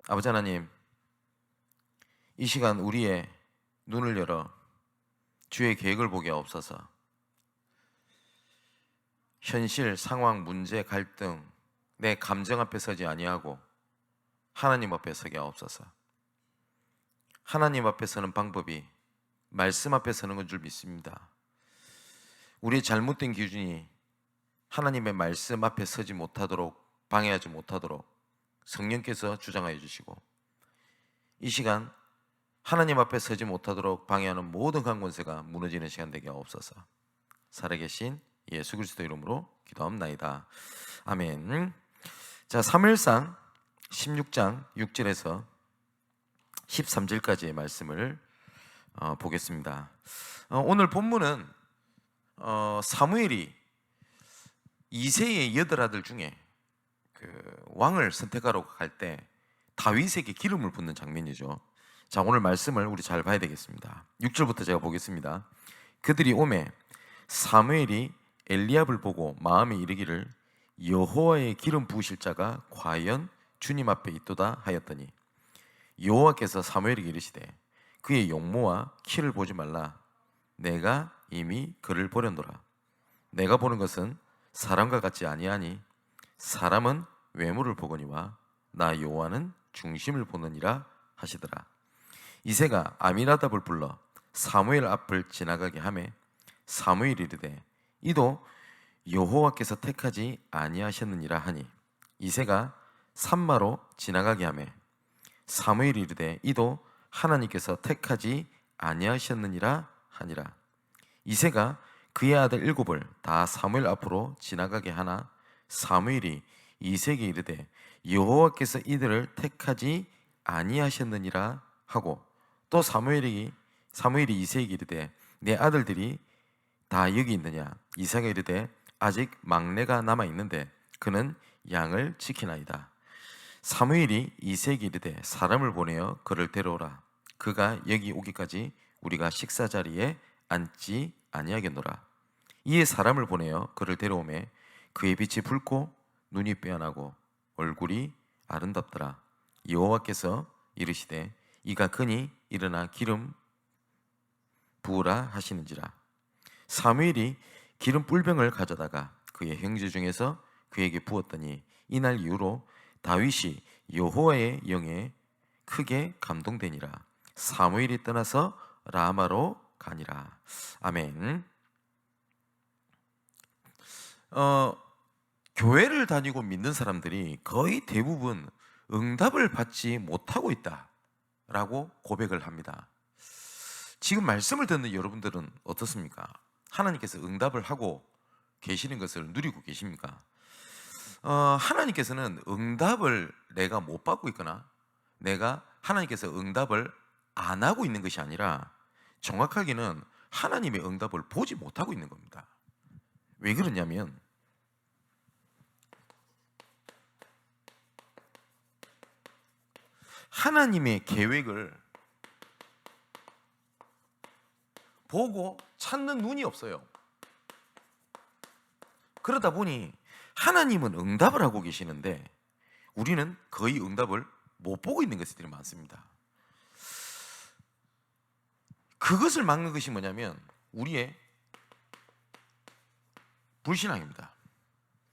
아버지 하나님, 이 시간 우리의 눈을 열어 주의 계획을 보게 하옵소서. 현실, 상황, 문제, 갈등, 내 감정 앞에 서지 아니하고 하나님 앞에 서게 하옵소서. 하나님 앞에 서는 방법이 말씀 앞에 서는 건 줄 믿습니다. 우리의 잘못된 기준이 하나님의 말씀 앞에 서지 못하도록, 방해하지 못하도록 성령께서 주장하여 주시고, 이 시간 하나님 앞에 서지 못하도록 방해하는 모든 강권세가 무너지는 시간 되게 하옵소서. 살아계신 예수 그리스도 이름으로 기도합나이다. 아멘. 자, 사무엘상 16장 6절에서 13절까지의 말씀을 보겠습니다. 오늘 본문은 사무엘이 이새의 8아들 중에 그 왕을 선택하러 갈 때 다윗에게 기름을 붓는 장면이죠. 자, 오늘 말씀을 우리 잘 봐야 되겠습니다. 6절부터 제가 보겠습니다. 그들이 오매 사무엘이 엘리압을 보고 마음에 이르기를 여호와의 기름 부으실 자가 과연 주님 앞에 있도다 하였더니, 여호와께서 사무엘에게 이르시되 그의 용모와 키를 보지 말라. 내가 이미 그를 보려노라. 내가 보는 것은 사람과 같지 아니하니 사람은 외모를 보거니와 나 여호와는 중심을 보느니라 하시더라. 이새가 아미나답을 불러 사무엘 앞을 지나가게 하매 사무엘이 이르되 이도 여호와께서 택하지 아니하셨느니라 하니, 이새가 산마로 지나가게 하매 사무엘이 이르되 이도 하나님께서 택하지 아니하셨느니라 하니라. 이새가 그의 아들 7을 다 사무엘 앞으로 지나가게 하나 사무엘이 이새에게 이르되 여호와께서 이들을 택하지 아니하셨느니라 하고, 또 사무엘이 이새에게 이르되 내 아들들이 다 여기 있느냐. 이새가 이르되 아직 막내가 남아 있는데 그는 양을 지키나이다. 사무엘이 이새에게 이르되 사람을 보내어 그를 데려오라. 그가 여기 오기까지 우리가 식사 자리에 앉지 아니하겠노라. 이에 사람을 보내어 그를 데려오매 그의 빛이 붉고 눈이 빼어나고 얼굴이 아름답더라. 여호와께서 이르시되 이가 그니 일어나 기름 부으라 하시는지라. 사무엘이 기름 뿔병을 가져다가 그의 형제 중에서 그에게 부었더니 이날 이후로 다윗이 여호와의 영에 크게 감동되니라. 사무엘이 떠나서 라마로 가니라. 아멘. 교회를 다니고 믿는 사람들이 거의 대부분 응답을 받지 못하고 있다라고 고백을 합니다. 지금 말씀을 듣는 여러분들은 어떻습니까? 하나님께서 응답을 하고 계시는 것을 누리고 계십니까? 하나님께서는 응답을 내가 못 받고 있거나 내가 하나님께서 응답을 안 하고 있는 것이 아니라 정확하게는 하나님의 응답을 보지 못하고 있는 겁니다. 왜 그러냐면 하나님의 계획을 보고 찾는 눈이 없어요. 그러다 보니 하나님은 응답을 하고 계시는데 우리는 거의 응답을 못 보고 있는 것들이 많습니다. 그것을 막는 것이 뭐냐면 우리의 불신앙입니다.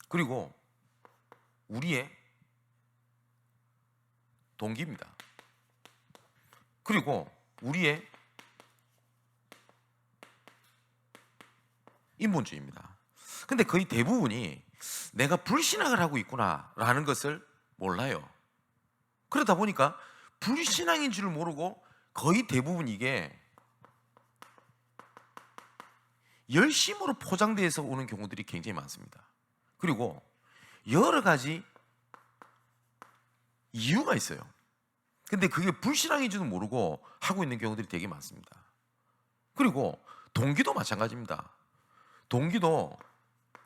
그리고 우리의 동기입니다. 그리고 우리의 인본주의입니다. 근데 거의 대부분이 내가 불신앙을 하고 있구나라는 것을 몰라요. 그러다 보니까 불신앙인 줄 모르고 거의 대부분 이게 열심으로 포장돼서 오는 경우들이 굉장히 많습니다. 그리고 여러 가지 이유가 있어요. 근데 그게 불신앙인지도 모르고 하고 있는 경우들이 되게 많습니다. 그리고 동기도 마찬가지입니다. 동기도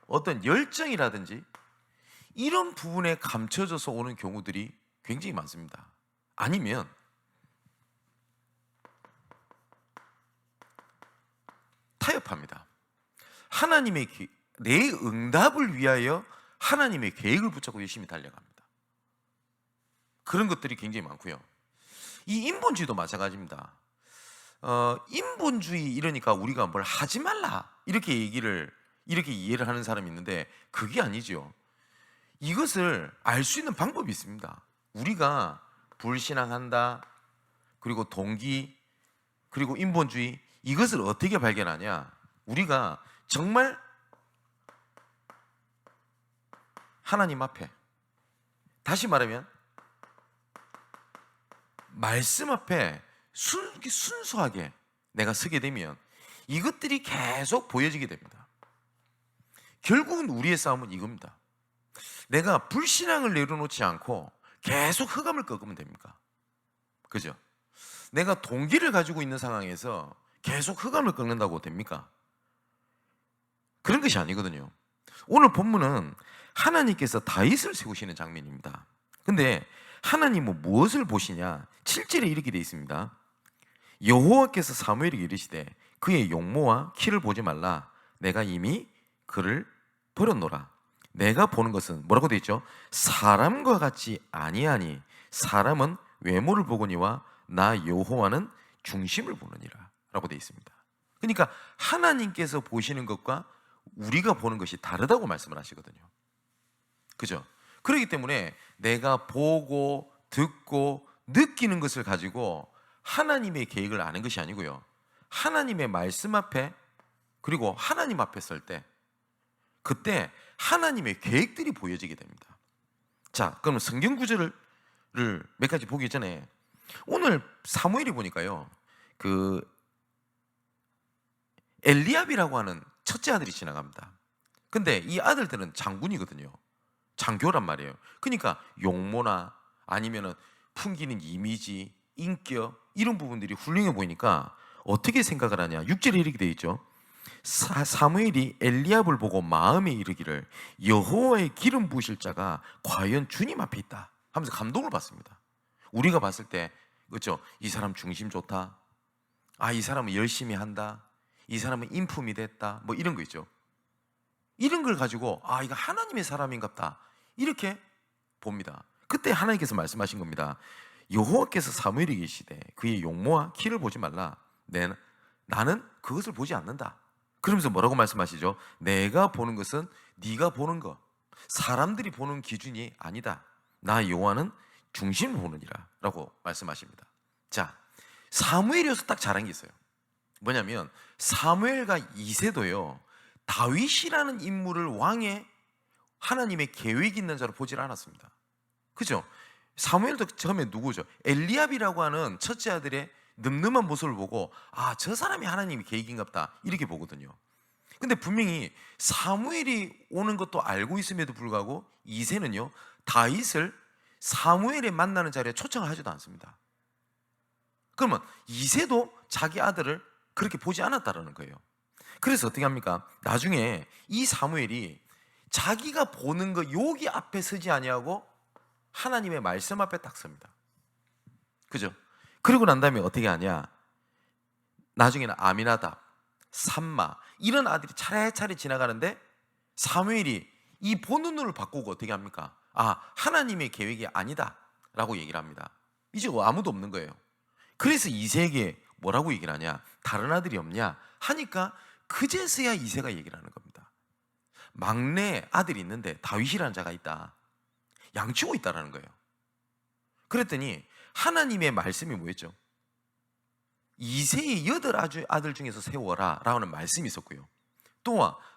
어떤 열정이라든지 이런 부분에 감춰져서 오는 경우들이 굉장히 많습니다. 아니면 타협합니다. 하나님의 내 응답을 위하여 하나님의 계획을 붙잡고 열심히 달려갑니다. 그런 것들이 굉장히 많고요. 이 인본주의도 마찬가지입니다. 인본주의 이러니까 우리가 뭘 하지 말라 이렇게 이해를 하는 사람이 있는데 그게 아니죠. 이것을 알 수 있는 방법이 있습니다. 우리가 불신앙한다, 그리고 동기, 그리고 인본주의, 이것을 어떻게 발견하냐? 우리가 정말 하나님 앞에, 다시 말하면 말씀 앞에 순수하게 내가 서게 되면 이것들이 계속 보여지게 됩니다. 결국은 우리의 싸움은 이겁니다. 내가 불신앙을 내려놓지 않고 계속 흑암을 꺾으면 됩니까? 그죠? 내가 동기를 가지고 있는 상황에서 계속 흑암을 꺾는다고 됩니까? 그런 것이 아니거든요. 오늘 본문은 하나님께서 다윗을 세우시는 장면입니다. 근데 하나님은 무엇을 보시냐? 7절에 이렇게 되어 있습니다. 여호와께서 사무엘에게 이르시되 그의 용모와 키를 보지 말라. 내가 이미 그를 버렸노라. 내가 보는 것은 뭐라고 되어 있죠? 사람과 같이 아니하니 사람은 외모를 보거니와 나 여호와는 중심을 보느니라 라고 되어 있습니다. 그러니까 하나님께서 보시는 것과 우리가 보는 것이 다르다고 말씀을 하시거든요. 그죠? 그렇기 때문에 내가 보고 듣고 느끼는 것을 가지고 하나님의 계획을 아는 것이 아니고요, 하나님의 말씀 앞에, 그리고 하나님 앞에 설 때 그때 하나님의 계획들이 보여지게 됩니다. 자, 그럼 성경 구절을 몇 가지 보기 전에 오늘 사무엘이 보니까요, 그 엘리압이라고 하는 첫째 아들이 지나갑니다. 근데 이 아들들은 장군이거든요. 장교란 말이에요. 그러니까 용모나 아니면은 풍기는 이미지, 인격 이런 부분들이 훌륭해 보이니까 어떻게 생각을 하냐? 6절에 이렇게 되어 있죠. 사무엘이 엘리압을 보고 마음에 이르기를 여호와의 기름 부으실 자가 과연 주님 앞에 있다 하면서 감동을 받습니다. 우리가 봤을 때 그렇죠? 이 사람 중심 좋다, 아, 이 사람은 열심히 한다, 이 사람은 인품이 됐다, 뭐 이런 거 있죠. 이런 걸 가지고 아, 이거 하나님의 사람인갑다 이렇게 봅니다. 그때 하나님께서 말씀하신 겁니다. 여호와께서 사무엘에게 이르시되 그의 용모와 키를 보지 말라. 나는 그것을 보지 않는다. 그러면서 뭐라고 말씀하시죠? 내가 보는 것은 네가 보는 것, 사람들이 보는 기준이 아니다. 나 여호와는 중심을 보느니라 라고 말씀하십니다. 자, 사무엘이어서 딱 잘한 게 있어요. 뭐냐면 사무엘과 이새도요, 다윗이라는 인물을 왕의 하나님의 계획이 있는 자로 보질 않았습니다. 그죠? 사무엘도 처음에 누구죠? 엘리압이라고 하는 첫째 아들의 늠름한 모습을 보고 아, 저 사람이 하나님의 계획인갑다 이렇게 보거든요. 근데 분명히 사무엘이 오는 것도 알고 있음에도 불구하고 이새는요, 다윗을 사무엘에 만나는 자리에 초청을 하지도 않습니다. 그러면 이새도 자기 아들을 그렇게 보지 않았다는 거예요. 그래서 어떻게 합니까? 나중에 이 사무엘이 자기가 보는 거 여기 앞에 서지 아니하고 하나님의 말씀 앞에 딱 섭니다. 그죠? 그러고 난 다음에 어떻게 하냐? 나중에는 아미나답, 삼마 이런 아들이 차례차례 지나가는데 사무엘이 이 보는 눈을 바꾸고 어떻게 합니까? 아, 하나님의 계획이 아니다 라고 얘기를 합니다. 이제 아무도 없는 거예요. 그래서 이새에게 뭐라고 얘기를 하냐? 다른 아들이 없냐? 하니까 그제서야 이새가 얘기를 하는 겁니다. 막내 아들이 있는데 다윗이라는 자가 있다, 양치고 있다라는 거예요. 그랬더니 하나님의 말씀이 뭐였죠? 이새의 8 아들 중에서 세워라 라는 말씀이 있었고요.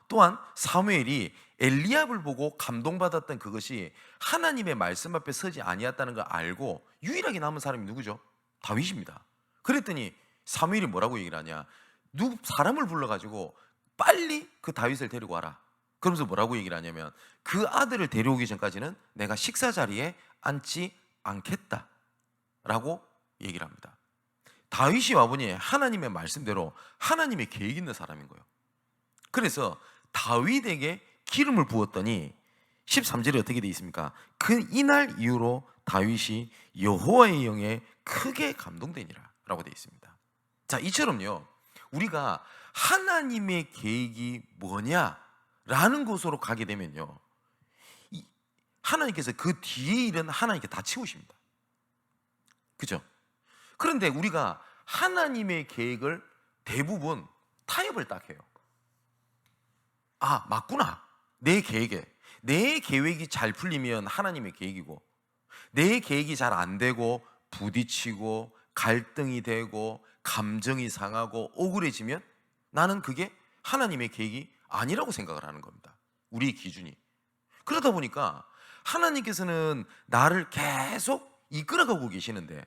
또한 사무엘이 엘리압을 보고 감동받았던 그것이 하나님의 말씀 앞에 서지 아니었다는 걸 알고 유일하게 남은 사람이 누구죠? 다윗입니다. 그랬더니 사무엘이 뭐라고 얘기를 하냐? 사람을 불러가지고 빨리 그 다윗을 데리고 와라. 그러면서 뭐라고 얘기를 하냐면 그 아들을 데려오기 전까지는 내가 식사 자리에 앉지 않겠다 라고 얘기를 합니다. 다윗이 와보니 하나님의 말씀대로 하나님의 계획 있는 사람인 거예요. 그래서 다윗에게 기름을 부었더니 13절에 어떻게 되어 있습니까? 그 이날 이후로 다윗이 여호와의 영에 크게 감동되니라 라고 되어 있습니다. 자, 이처럼요, 우리가 하나님의 계획이 뭐냐 라는 곳으로 가게 되면요, 하나님께서 그 뒤에 일은 하나님께 다 채우십니다. 그죠? 그런데 우리가 하나님의 계획을 대부분 타협을 딱 해요. 아, 맞구나. 내 계획이 잘 풀리면 하나님의 계획이고, 내 계획이 잘 안 되고 부딪히고 갈등이 되고 감정이 상하고 억울해지면 나는 그게 하나님의 계획이 아니라고 생각을 하는 겁니다. 우리의 기준이. 그러다 보니까 하나님께서는 나를 계속 이끌어가고 계시는데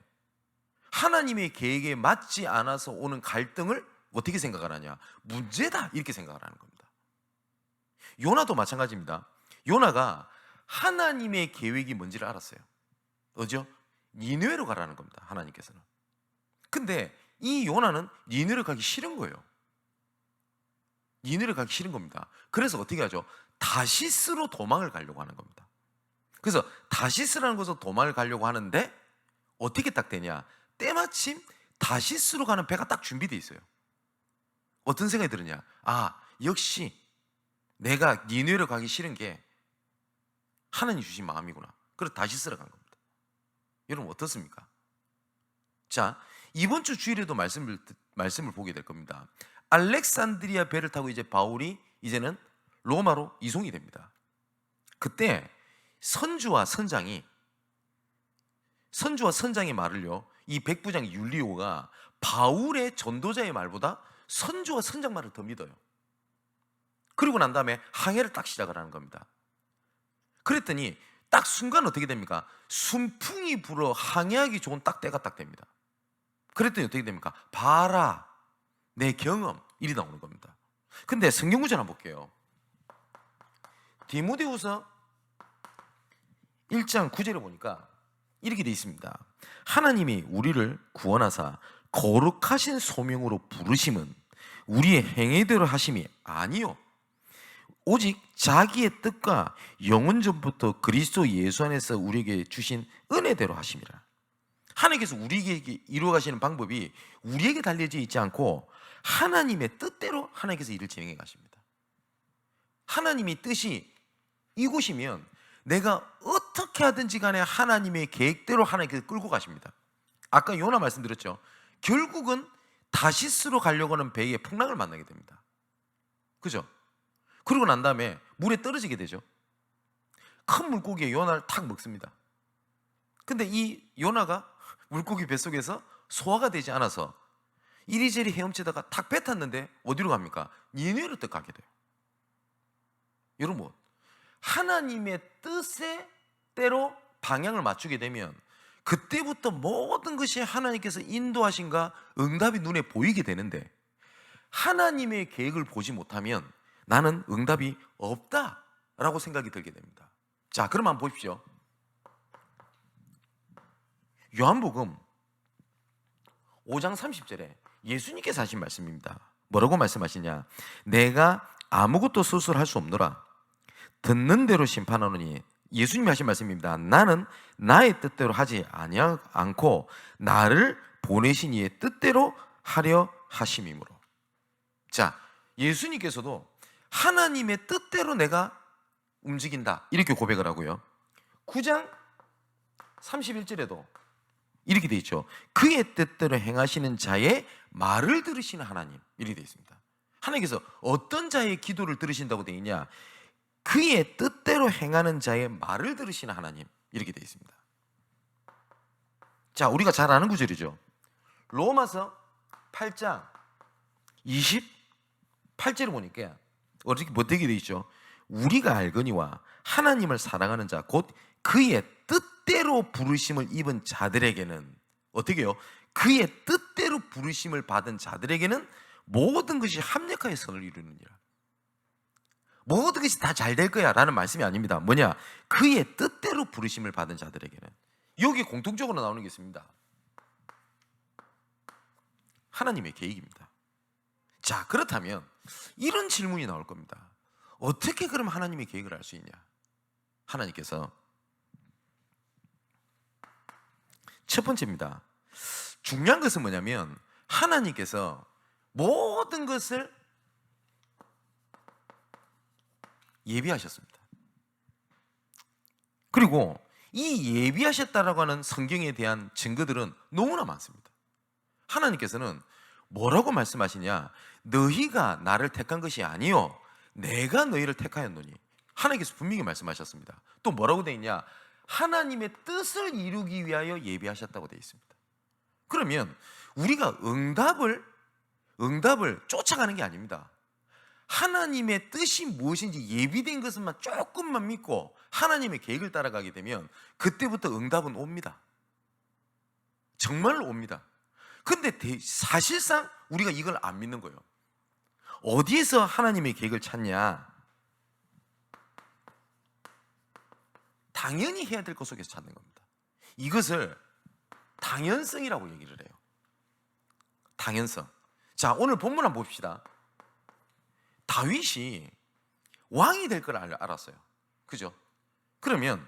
하나님의 계획에 맞지 않아서 오는 갈등을 어떻게 생각을 하냐? 문제다, 이렇게 생각을 하는 겁니다. 요나도 마찬가지입니다. 요나가 하나님의 계획이 뭔지를 알았어요. 어죠? 니느웨로 가라는 겁니다, 하나님께서는. 근데 이 요나는 니느웨로 가기 싫은 거예요. 니느웨로 가기 싫은 겁니다. 그래서 어떻게 하죠? 다시스로 도망을 가려고 하는 겁니다. 그래서 다시스라는 곳으로 도망을 가려고 하는데 어떻게 딱 되냐? 때마침 다시스로 가는 배가 딱 준비되어 있어요. 어떤 생각이 들으냐? 아, 역시 내가 니느웨로 가기 싫은 게 하나님 주신 마음이구나. 그래서 다시스로 간 겁니다. 여러분 어떻습니까? 자, 이번 주 주일에도 말씀을 보게 될 겁니다. 알렉산드리아 배를 타고 이제 바울이 이제는 로마로 이송이 됩니다. 그때 선주와 선장의 말을요, 이 백부장 율리오가 바울의 전도자의 말보다 선주와 선장 말을 더 믿어요. 그리고 난 다음에 항해를 딱 시작을 하는 겁니다. 그랬더니 딱 순간 어떻게 됩니까? 순풍이 불어 항해하기 좋은 딱 때가 딱 됩니다. 그랬더니 어떻게 됩니까? 봐라, 내 경험, 일이 나오는 겁니다. 근데 성경 구절 한번 볼게요. 디모데후서 1장 9절에 보니까 이렇게 되어 있습니다. 하나님이 우리를 구원하사 거룩하신 소명으로 부르심은 우리의 행위대로 하심이 아니요 오직 자기의 뜻과 영원 전부터 그리스도 예수 안에서 우리에게 주신 은혜대로 하심이라. 하나님께서 우리에게 이루어 가시는 방법이 우리에게 달려져 있지 않고 하나님의 뜻대로 하나님께서 일을 진행해 가십니다. 하나님이 뜻이 이곳이면 내가 어떻게 하든지 간에 하나님의 계획대로 하나님께서 끌고 가십니다. 아까 요나 말씀드렸죠. 결국은 다시스로 가려고 하는 배에 풍랑을 만나게 됩니다. 그죠? 그러고 난 다음에 물에 떨어지게 되죠. 큰 물고기에 요나를 탁 먹습니다. 근데 이 요나가 물고기 뱃속에서 소화가 되지 않아서 이리저리 헤엄치다가 탁 배 탔는데 어디로 갑니까? 니느웨로 딱 가게 돼요. 여러분, 하나님의 뜻에 대로 방향을 맞추게 되면 그때부터 모든 것이 하나님께서 인도하신가 응답이 눈에 보이게 되는데, 하나님의 계획을 보지 못하면 나는 응답이 없다라고 생각이 들게 됩니다. 자, 그럼 한번 보십시오. 요한복음 5장 30절에 예수님께서 하신 말씀입니다. 뭐라고 말씀하시냐? 내가 아무것도 스스로 할 수 없노라. 듣는 대로 심판하노니. 예수님이 하신 말씀입니다. 나는 나의 뜻대로 하지 않고 나를 보내신 이의 뜻대로 하려 하심이므로. 자, 예수님께서도 하나님의 뜻대로 내가 움직인다, 이렇게 고백을 하고요. 9장 31절에도 이렇게 되어 있죠. 그의 뜻대로 행하시는 자의 말을 들으시는 하나님, 이렇게 되어 있습니다. 하나님께서 어떤 자의 기도를 들으신다고 되어 있냐? 그의 뜻대로 행하는 자의 말을 들으시는 하나님, 이렇게 되어 있습니다. 자, 우리가 잘 아는 구절이죠. 로마서 8장 28절을 보니까 어떻게 되어 있죠? 우리가 알거니와 하나님을 사랑하는 자 곧 그의 뜻대로 부르심을 입은 자들에게는 어떻게 해요? 그의 뜻대로 부르심을 받은 자들에게는 모든 것이 합력하여 선을 이루느니라. 모든 것이 다 잘 될 거야 라는 말씀이 아닙니다. 뭐냐? 그의 뜻대로 부르심을 받은 자들에게는. 여기 공통적으로 나오는 게 있습니다. 하나님의 계획입니다. 자, 그렇다면 이런 질문이 나올 겁니다. 어떻게 그럼 하나님의 계획을 알 수 있냐? 하나님께서 첫 번째입니다. 중요한 것은 뭐냐면 하나님께서 모든 것을 예비하셨습니다. 그리고 이 예비하셨다라고 하는 성경에 대한 증거들은 너무나 많습니다. 하나님께서는 뭐라고 말씀하시냐? 너희가 나를 택한 것이 아니요 내가 너희를 택하였노니. 하나님께서 분명히 말씀하셨습니다. 또 뭐라고 되어 있냐? 하나님의 뜻을 이루기 위하여 예비하셨다고 되어 있습니다. 그러면 우리가 응답을 쫓아가는 게 아닙니다. 하나님의 뜻이 무엇인지 예비된 것만 조금만 믿고 하나님의 계획을 따라가게 되면 그때부터 응답은 옵니다. 정말로 옵니다. 근데 사실상 우리가 이걸 안 믿는 거예요. 어디에서 하나님의 계획을 찾냐? 당연히 해야 될 것 속에서 찾는 겁니다. 이것을 당연성이라고 얘기를 해요. 당연성. 자, 오늘 본문 한번 봅시다. 다윗이 왕이 될 걸 알았어요. 그죠? 그러면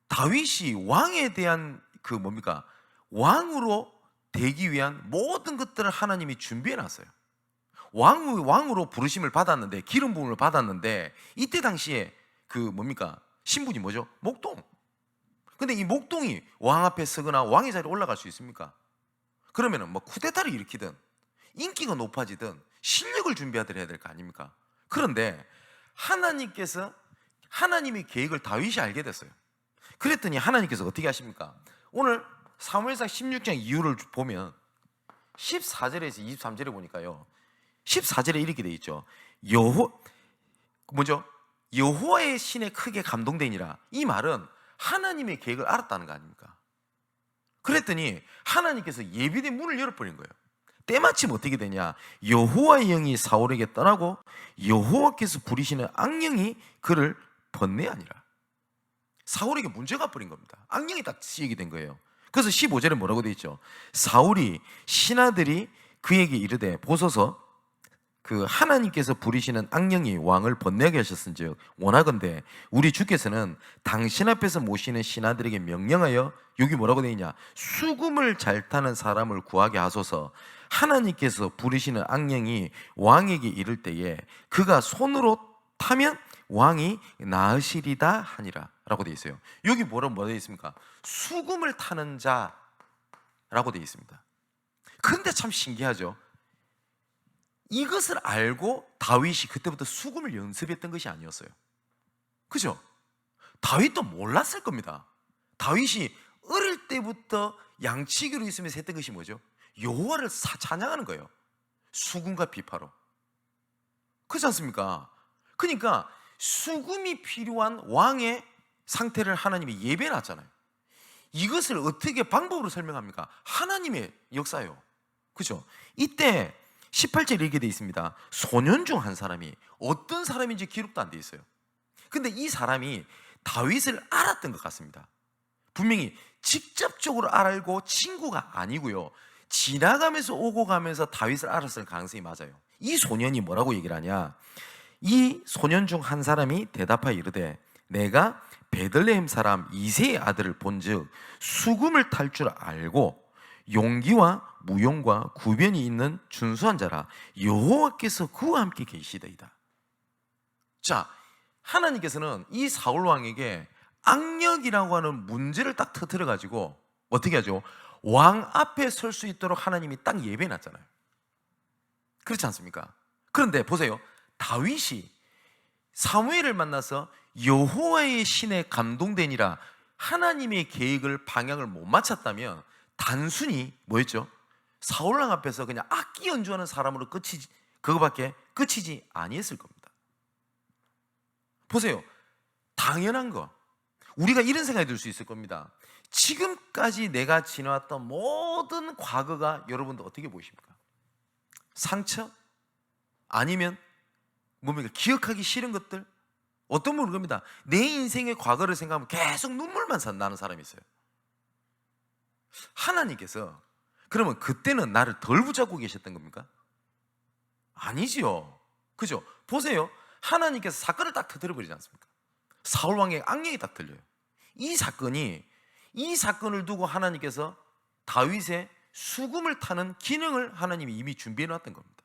다윗이 왕에 대한 왕으로 되기 위한 모든 것들을 하나님이 준비해 놨어요. 왕으로 부르심을 받았는데, 기름 부음을 받았는데, 이때 당시에 신분이 뭐죠? 목동. 근데 이 목동이 왕 앞에 서거나 왕의 자리에 올라갈 수 있습니까? 그러면은 쿠데타를 일으키든 인기가 높아지든 실력을 준비하더라 해야 될 거 아닙니까? 그런데 하나님께서 하나님의 계획을 다윗이 알게 됐어요. 그랬더니 하나님께서 어떻게 하십니까? 오늘 사무엘상 16장 이유를 보면 14절에서 23절에 보니까요, 14절에 이렇게 돼 있죠. 여호와의 신에 크게 감동되니라. 이 말은 하나님의 계획을 알았다는 거 아닙니까? 그랬더니 하나님께서 예비된 문을 열어버린 거예요. 때마침 어떻게 되냐? 여호와의 영이 사울에게 떠나고 여호와께서 부리시는 악령이 그를 번뇌하니라. 사울에게 문제가 뿌린 겁니다. 악령이 딱 쓰이게 된 거예요. 그래서 15절에 뭐라고 되어 있죠? 사울이 신하들이 그에게 이르되 보소서 하나님께서 부리시는 악령이 왕을 번뇌하게 하셨은즉 원하건대 우리 주께서는 당신 앞에서 모시는 신하들에게 명령하여, 여기 뭐라고 되어 있냐? 수금을 잘 타는 사람을 구하게 하소서. 하나님께서 부리시는 악령이 왕에게 이를 때에 그가 손으로 타면 왕이 나으시리다 하니라 라고 되어 있어요. 여기 뭐라고 되어 있습니까? 수금을 타는 자라고 되어 있습니다. 근데 참 신기하죠. 이것을 알고 다윗이 그때부터 수금을 연습했던 것이 아니었어요. 그죠? 다윗도 몰랐을 겁니다. 다윗이 어릴 때부터 양치기로 있으면서 했던 것이 뭐죠? 여호와를 찬양하는 거예요. 수금과 비파로. 그렇지 않습니까? 그러니까 수금이 필요한 왕의 상태를 하나님이 예배해 놨잖아요. 이것을 어떻게 방법으로 설명합니까? 하나님의 역사예요. 그죠? 이때 18절에 이렇게 되어 있습니다. 소년 중 한 사람이, 어떤 사람인지 기록도 안 되어 있어요. 근데 이 사람이 다윗을 알았던 것 같습니다. 분명히 직접적으로 알고 친구가 아니고요, 지나가면서 오고 가면서 다윗을 알았을 가능성이 맞아요. 이 소년이 뭐라고 얘기를 하냐? 이 소년 중 한 사람이 대답하여 이르되 내가 베들레헴 사람 이새의 아들을 본즉 수금을 탈 줄 알고 용기와 무용과 구변이 있는 준수한 자라. 여호와께서 그와 함께 계시더이다. 자, 하나님께서는 이 사울 왕에게 악력이라고 하는 문제를 딱 터뜨려 가지고 어떻게 하죠? 왕 앞에 설 수 있도록 하나님이 딱 예배해 놨잖아요. 그렇지 않습니까? 그런데 보세요. 다윗이 사무엘을 만나서 여호와의 신에 감동되니라 하나님의 계획을 방향을 못 맞췄다면 단순히 뭐였죠? 사울왕 앞에서 그냥 악기 연주하는 사람으로 그거밖에 끝이지 아니했을 겁니다. 보세요. 당연한 거, 우리가 이런 생각이 들 수 있을 겁니다. 지금까지 내가 지나왔던 모든 과거가 여러분들 어떻게 보십니까? 상처? 아니면 뭡니까? 기억하기 싫은 것들? 어떤 분은 그럽니다. 내 인생의 과거를 생각하면 계속 눈물만 나는 사람이 있어요. 하나님께서 그러면 그때는 나를 덜 붙잡고 계셨던 겁니까? 아니지요. 그죠? 보세요. 하나님께서 사건을 딱 터뜨려버리지 않습니까? 사울왕의 악령이 딱 들려요. 이 사건을 두고 하나님께서 다윗의 수금을 타는 기능을 하나님이 이미 준비해 놨던 겁니다.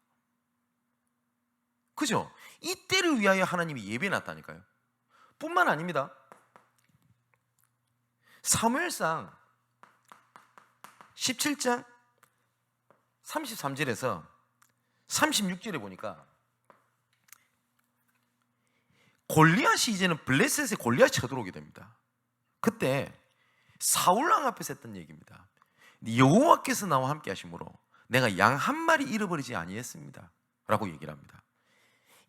그죠? 이때를 위하여 하나님이 예배해놨다니까요. 뿐만 아닙니다. 사무엘상 17장 33절에서 36절에 보니까 골리앗이 이제는 블레셋의 골리앗이 쳐들어오게 됩니다. 그때 사울왕 앞에서 했던 얘기입니다. 여호와께서 나와 함께 하심으로 내가 양 한 마리 잃어버리지 아니했습니다 라고 얘기를 합니다.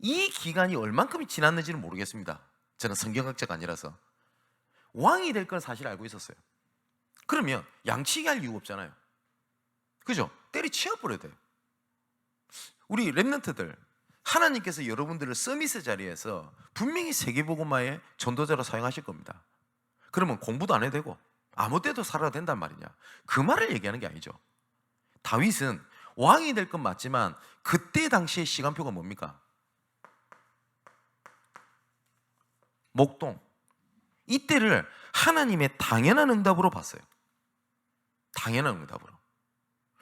이 기간이 얼만큼이 지났는지는 모르겠습니다. 저는 성경학자가 아니라서. 왕이 될 건 사실 알고 있었어요. 그러면 양치기 할 이유가 없잖아요. 그죠? 때리치워버려야 돼요. 우리 랩런트들, 하나님께서 여러분들을 서밋의 자리에서 분명히 세계복음화의 전도자로 사용하실 겁니다. 그러면 공부도 안 해도 되고 아무 때도 살아도 된단 말이냐, 그 말을 얘기하는 게 아니죠. 다윗은 왕이 될 건 맞지만 그때 당시의 시간표가 뭡니까? 목동. 이때를 하나님의 당연한 응답으로 봤어요. 당연한 응답으로.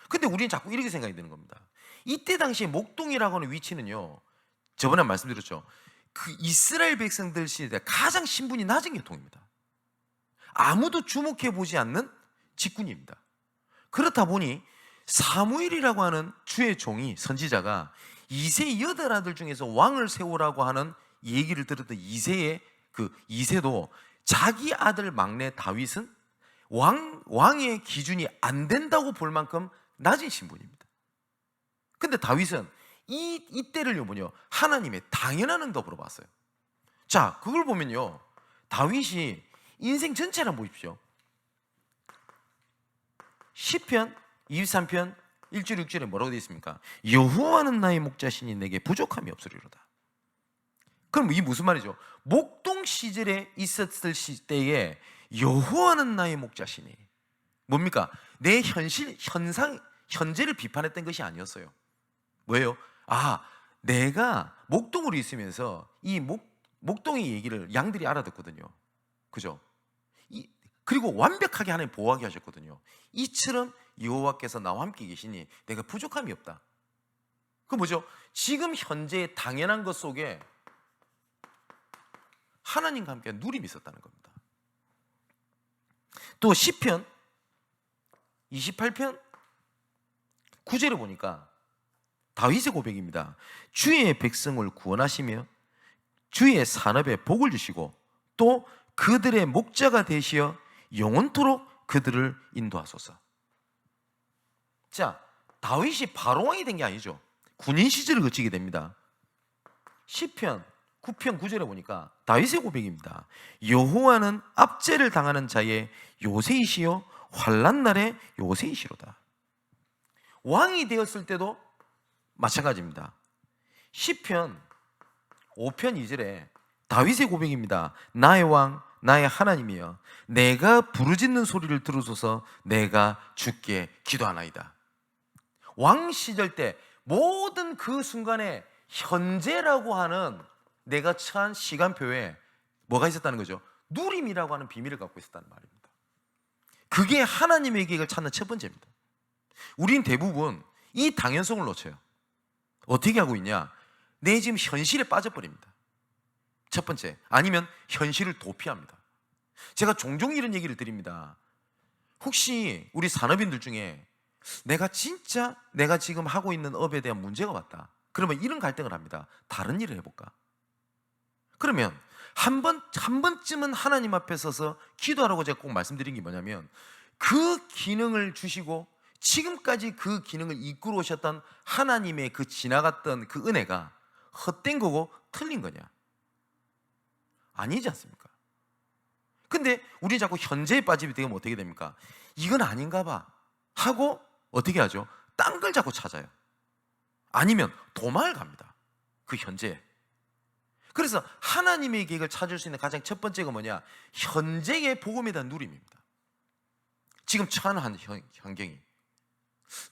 근데 우리는 자꾸 이렇게 생각이 드는 겁니다. 이때 당시에 목동이라고 하는 위치는요, 저번에 말씀드렸죠, 그 이스라엘 백성들 시대에 가장 신분이 낮은 계통입니다. 아무도 주목해보지 않는 직군입니다. 그렇다 보니 사무엘이라고 하는 주의 종이, 선지자가 이세의 8아들 중에서 왕을 세우라고 하는 얘기를 들었던 이세도 자기 아들 막내 다윗은 왕의 기준이 안 된다고 볼 만큼 낮은 신분입니다. 근데 다윗은 이때를요 하나님의 당연한 응답으로 봤어요. 자, 그걸 보면요, 다윗이 인생 전체를 한번 보십시오. 시편 23편 1절 6절에 뭐라고 되어 있습니까? 여호와는 나의 목자시니 내게 부족함이 없으리로다. 그럼 이게 무슨 말이죠? 목동 시절에 있었을 때에 여호와는 나의 목자시니 뭡니까? 내 현재를 비판했던 것이 아니었어요. 뭐예요? 내가 목동으로 있으면서 이 목동의 얘기를 양들이 알아듣거든요. 그죠? 그리고 완벽하게 하나님 보호하게 하셨거든요. 이처럼 여호와께서 나와 함께 계시니 내가 부족함이 없다. 그 뭐죠? 지금 현재의 당연한 것 속에 하나님과 함께 누림이 있었다는 겁니다. 또 시편 28편 9절에 보니까 다윗의 고백입니다. 주의 백성을 구원하시며 주의 산업에 복을 주시고 또 그들의 목자가 되시어 영원토록 그들을 인도하소서. 자, 다윗이 바로 왕이 된 게 아니죠. 군인 시절을 거치게 됩니다. 시편 9편 9절에 보니까 다윗의 고백입니다. 여호와는 압제를 당하는 자의 요새이시요 환난 날의 요새이시로다. 왕이 되었을 때도 마찬가지입니다. 시편 5편 2절에 다윗의 고백입니다. 나의 왕 나의 하나님이여 내가 부르짖는 소리를 들으소서 내가 주께 기도하나이다. 왕 시절 때 모든 그 순간에 현재라고 하는 내가 처한 시간표에 뭐가 있었다는 거죠? 누림이라고 하는 비밀을 갖고 있었다는 말입니다. 그게 하나님의 계획을 찾는 첫 번째입니다. 우린 대부분 이 당연성을 놓쳐요. 어떻게 하고 있냐? 내 지금 현실에 빠져버립니다. 첫 번째, 아니면 현실을 도피합니다. 제가 종종 이런 얘기를 드립니다. 혹시 우리 산업인들 중에 내가 지금 하고 있는 업에 대한 문제가 왔다, 그러면 이런 갈등을 합니다. 다른 일을 해볼까? 그러면 한 번쯤은 하나님 앞에 서서 기도하라고 제가 꼭 말씀드린 게 뭐냐면, 그 기능을 주시고 지금까지 그 기능을 이끌어 오셨던 하나님의 그 지나갔던 그 은혜가 헛된 거고 틀린 거냐? 아니지 않습니까? 근데 우리 자꾸 현재에 빠지게 되면 어떻게 됩니까? 이건 아닌가 봐 하고 어떻게 하죠? 딴 걸 자꾸 찾아요. 아니면 도망을 갑니다. 그 현재에. 그래서 하나님의 계획을 찾을 수 있는 가장 첫 번째가 뭐냐? 현재의 복음에 대한 누림입니다. 지금 처한 환경이.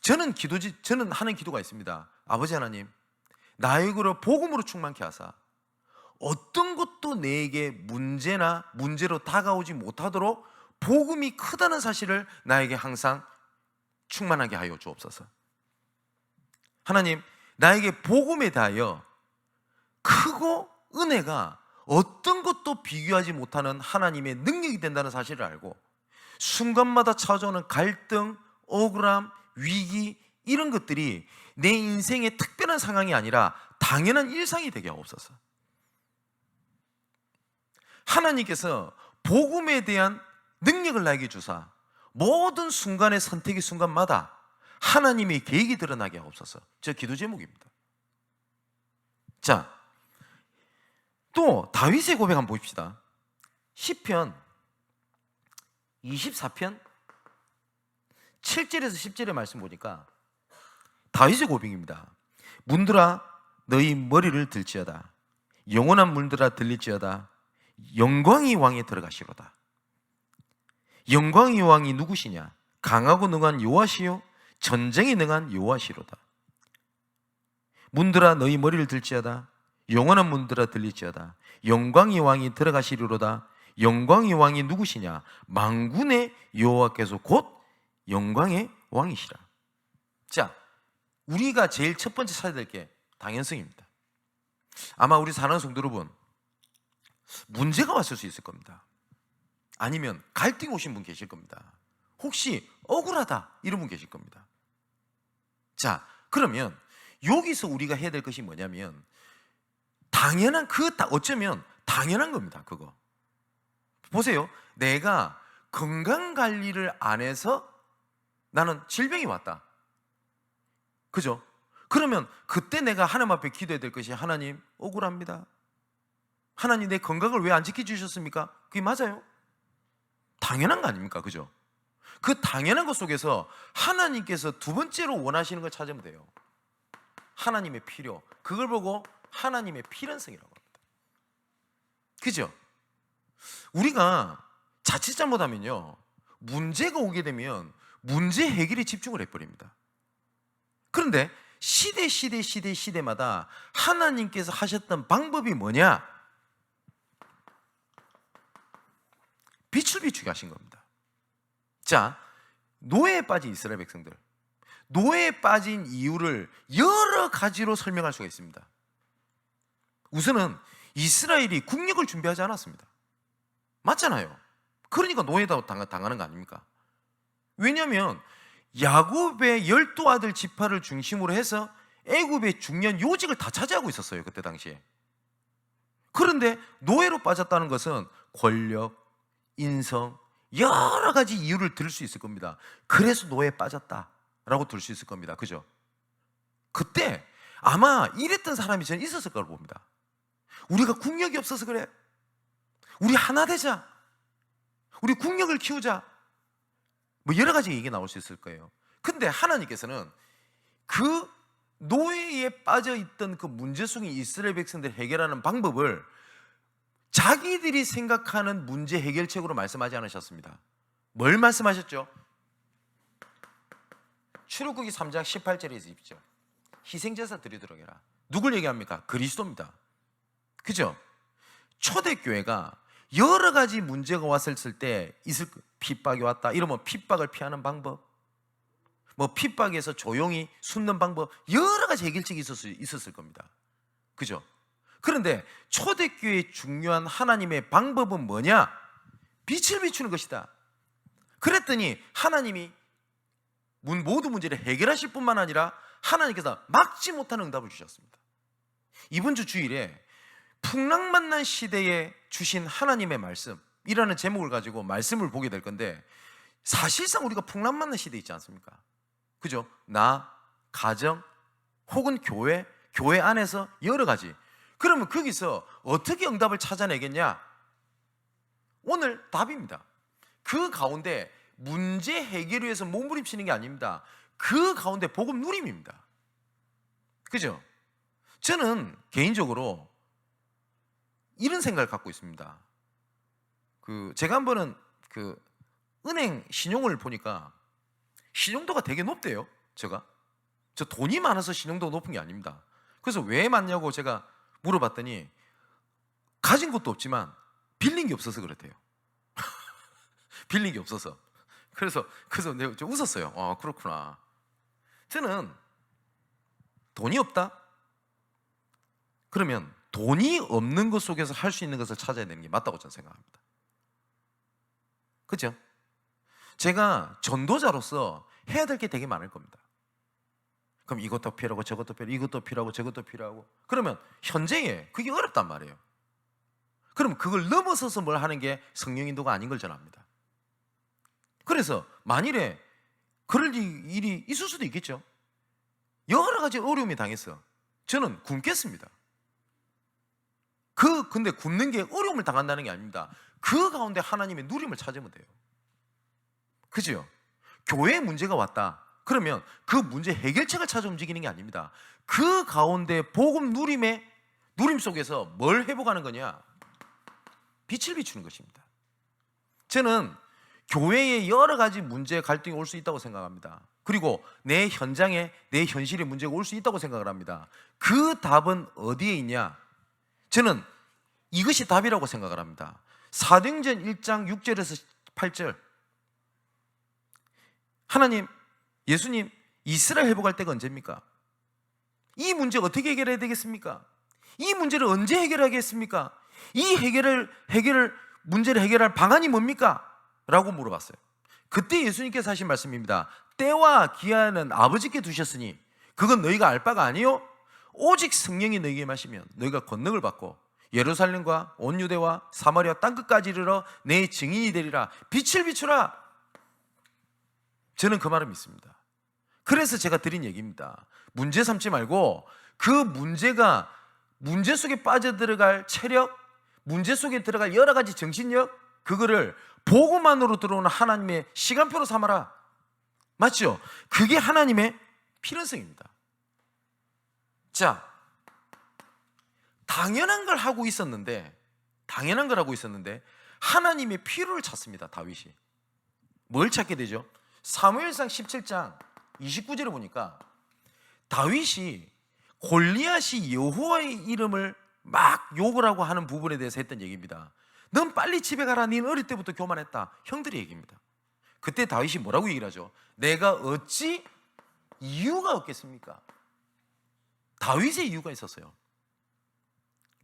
저는 하는 기도가 있습니다. 아버지 하나님, 나에게로 복음으로 충만케 하사 어떤 것도 내게 문제로 다가오지 못하도록 복음이 크다는 사실을 나에게 항상 충만하게 하여 주옵소서. 하나님, 나에게 복음에 대하여 크고 은혜가 어떤 것도 비교하지 못하는 하나님의 능력이 된다는 사실을 알고, 순간마다 찾아오는 갈등, 억울함, 위기, 이런 것들이 내 인생의 특별한 상황이 아니라 당연한 일상이 되게 하옵소서. 하나님께서 복음에 대한 능력을 나에게 주사 모든 순간의 선택의 순간마다 하나님의 계획이 드러나게 하옵소서. 저 기도 제목입니다. 자, 또 다윗의 고백 한번 봅시다. 시편 24편 7절에서 10절의 말씀 보니까 다윗의 고백입니다. 문들아 너희 머리를 들지어다. 영원한 문들아 들릴지어다. 영광이 왕에 들어가시로다. 영광이 왕이 누구시냐? 강하고 능한 여호와시요 전쟁에 능한 여호와시로다. 문들아 너희 머리를 들지어다. 영원한 문들아 들릴지어다. 영광이 왕이 들어가시리로다. 영광의 왕이 누구시냐? 만군의 여호와께서 곧 영광의 왕이시라. 자, 우리가 제일 첫 번째 찾아야 될 게 당연성입니다. 아마 우리 사랑하는 성도 여러분, 문제가 왔을 수 있을 겁니다. 아니면 갈등 오신 분 계실 겁니다. 혹시 억울하다 이런 분 계실 겁니다. 자, 그러면 여기서 우리가 해야 될 것이 뭐냐면, 당연한, 어쩌면 당연한 겁니다. 그거 보세요. 내가 건강관리를 안 해서 나는 질병이 왔다, 그죠? 그러면 그때 내가 하나님 앞에 기도해야 될 것이, 하나님 억울합니다. 하나님 내 건강을 왜 안 지켜주셨습니까? 그게 맞아요. 당연한 거 아닙니까? 그죠? 그 당연한 것 속에서 하나님께서 두 번째로 원하시는 걸 찾으면 돼요. 하나님의 필요. 그걸 보고 하나님의 필연성이라고 합니다. 그죠? 우리가 자칫 잘못하면요, 문제가 오게 되면 문제 해결에 집중을 해버립니다. 그런데 시대마다 하나님께서 하셨던 방법이 뭐냐? 빛을 비추게 하신 겁니다. 자, 노예에 빠진 이스라엘 백성들, 노예에 빠진 이유를 여러 가지로 설명할 수가 있습니다. 우선은 이스라엘이 국력을 준비하지 않았습니다. 맞잖아요. 그러니까 노예다 당하는 거 아닙니까? 왜냐하면 야곱의 12아들 지파를 중심으로 해서 애굽의 중요한 요직을 다 차지하고 있었어요, 그때 당시에. 그런데 노예로 빠졌다는 것은 권력, 인성, 여러 가지 이유를 들 수 있을 겁니다. 그래서 노예에 빠졌다라고 들 수 있을 겁니다. 그죠? 그때 아마 이랬던 사람이 저는 있었을 거라고 봅니다. 우리가 국력이 없어서 그래. 우리 하나 되자. 우리 국력을 키우자. 뭐 여러 가지 얘기 나올 수 있을 거예요. 근데 하나님께서는 그 노예에 빠져있던 그 문제 속에 이스라엘 백성들 해결하는 방법을 자기들이 생각하는 문제 해결책으로 말씀하지 않으셨습니다. 뭘 말씀하셨죠? 출애굽기 3장 18절에서 입죠. 희생제사 드리도록 해라. 누굴 얘기합니까? 그리스도입니다. 그죠? 초대교회가 여러 가지 문제가 왔을 때 핍박이 왔다 이러면 핍박을 피하는 방법, 뭐 핍박에서 조용히 숨는 방법, 여러 가지 해결책이 있었을 겁니다. 그죠? 그런데 초대교회의 중요한 하나님의 방법은 뭐냐? 빛을 비추는 것이다. 그랬더니 하나님이 모든 문제를 해결하실 뿐만 아니라 하나님께서 막지 못하는 응답을 주셨습니다. 이번 주 주일에 풍랑만난 시대에 주신 하나님의 말씀이라는 제목을 가지고 말씀을 보게 될 건데, 사실상 우리가 풍랑만난 시대에 있지 않습니까? 그죠? 나, 가정, 혹은 교회 안에서 여러 가지. 그러면 거기서 어떻게 응답을 찾아내겠냐? 오늘 답입니다. 그 가운데 문제 해결을 위해서 몸부림치는 게 아닙니다. 그 가운데 복음 누림입니다. 그죠? 저는 개인적으로 이런 생각을 갖고 있습니다. 제가 한 번은 은행 신용을 보니까 신용도가 되게 높대요. 저 돈이 많아서 신용도가 높은 게 아닙니다. 그래서 왜 많냐고 제가 물어봤더니 가진 것도 없지만 빌린 게 없어서 그렇대요. 빌린 게 없어서. 그래서 내가 좀 웃었어요. 아, 그렇구나. 저는 돈이 없다? 그러면 돈이 없는 것 속에서 할 수 있는 것을 찾아야 되는 게 맞다고 저는 생각합니다. 그렇죠? 제가 전도자로서 해야 될 게 되게 많을 겁니다. 그럼 이것도 필요하고 저것도 필요하고 이것도 필요하고 저것도 필요하고, 그러면 현재에 그게 어렵단 말이에요. 그럼 그걸 넘어서서 뭘 하는 게 성령 인도가 아닌 걸 저는 압니다. 그래서 만일에 그럴 일이 있을 수도 있겠죠. 여러 가지 어려움이 당했어. 저는 굶겠습니다. 근데 굶는 게 어려움을 당한다는 게 아닙니다. 그 가운데 하나님의 누림을 찾으면 돼요. 그죠? 교회에 문제가 왔다. 그러면 그 문제 해결책을 찾아 움직이는 게 아닙니다. 그 가운데 복음 누림 속에서 뭘 회복하는 거냐? 빛을 비추는 것입니다. 저는 교회에 여러 가지 문제, 갈등이 올 수 있다고 생각합니다. 그리고 내 현장에, 내 현실에 문제가 올 수 있다고 생각을 합니다. 그 답은 어디에 있냐? 저는 이것이 답이라고 생각을 합니다. 사도행전 1장 6절에서 8절, 하나님, 예수님, 이스라엘 회복할 때가 언제입니까? 이 문제 어떻게 해결해야 되겠습니까? 이 문제를 언제 해결하겠습니까? 이 문제를 해결할 방안이 뭡니까? 라고 물어봤어요. 그때 예수님께서 하신 말씀입니다. 때와 기한은 아버지께 두셨으니 그건 너희가 알 바가 아니요, 오직 성령이 너희에게 마시면 너희가 권능을 받고 예루살렘과 온 유대와 사마리아 땅끝까지 이르러 내 증인이 되리라. 빛을 비추라. 저는 그 말을 믿습니다. 그래서 제가 드린 얘기입니다. 문제 삼지 말고 그 문제가, 문제 속에 빠져들어갈 체력, 문제 속에 들어갈 여러 가지 정신력, 그거를 복음만으로 들어오는 하나님의 시간표로 삼아라. 맞죠? 그게 하나님의 필연성입니다. 자, 당연한 걸 하고 있었는데 하나님의 필요를 찾습니다. 다윗이 뭘 찾게 되죠? 사무엘상 17장 29절에 보니까 다윗이 골리앗이 여호와의 이름을 막 욕을 하고 하는 부분에 대해서 했던 얘기입니다. 넌 빨리 집에 가라. 넌 어릴 때부터 교만했다. 형들의 얘기입니다. 그때 다윗이 뭐라고 얘기를 하죠? 내가 어찌 이유가 없겠습니까? 다윗의 이유가 있었어요.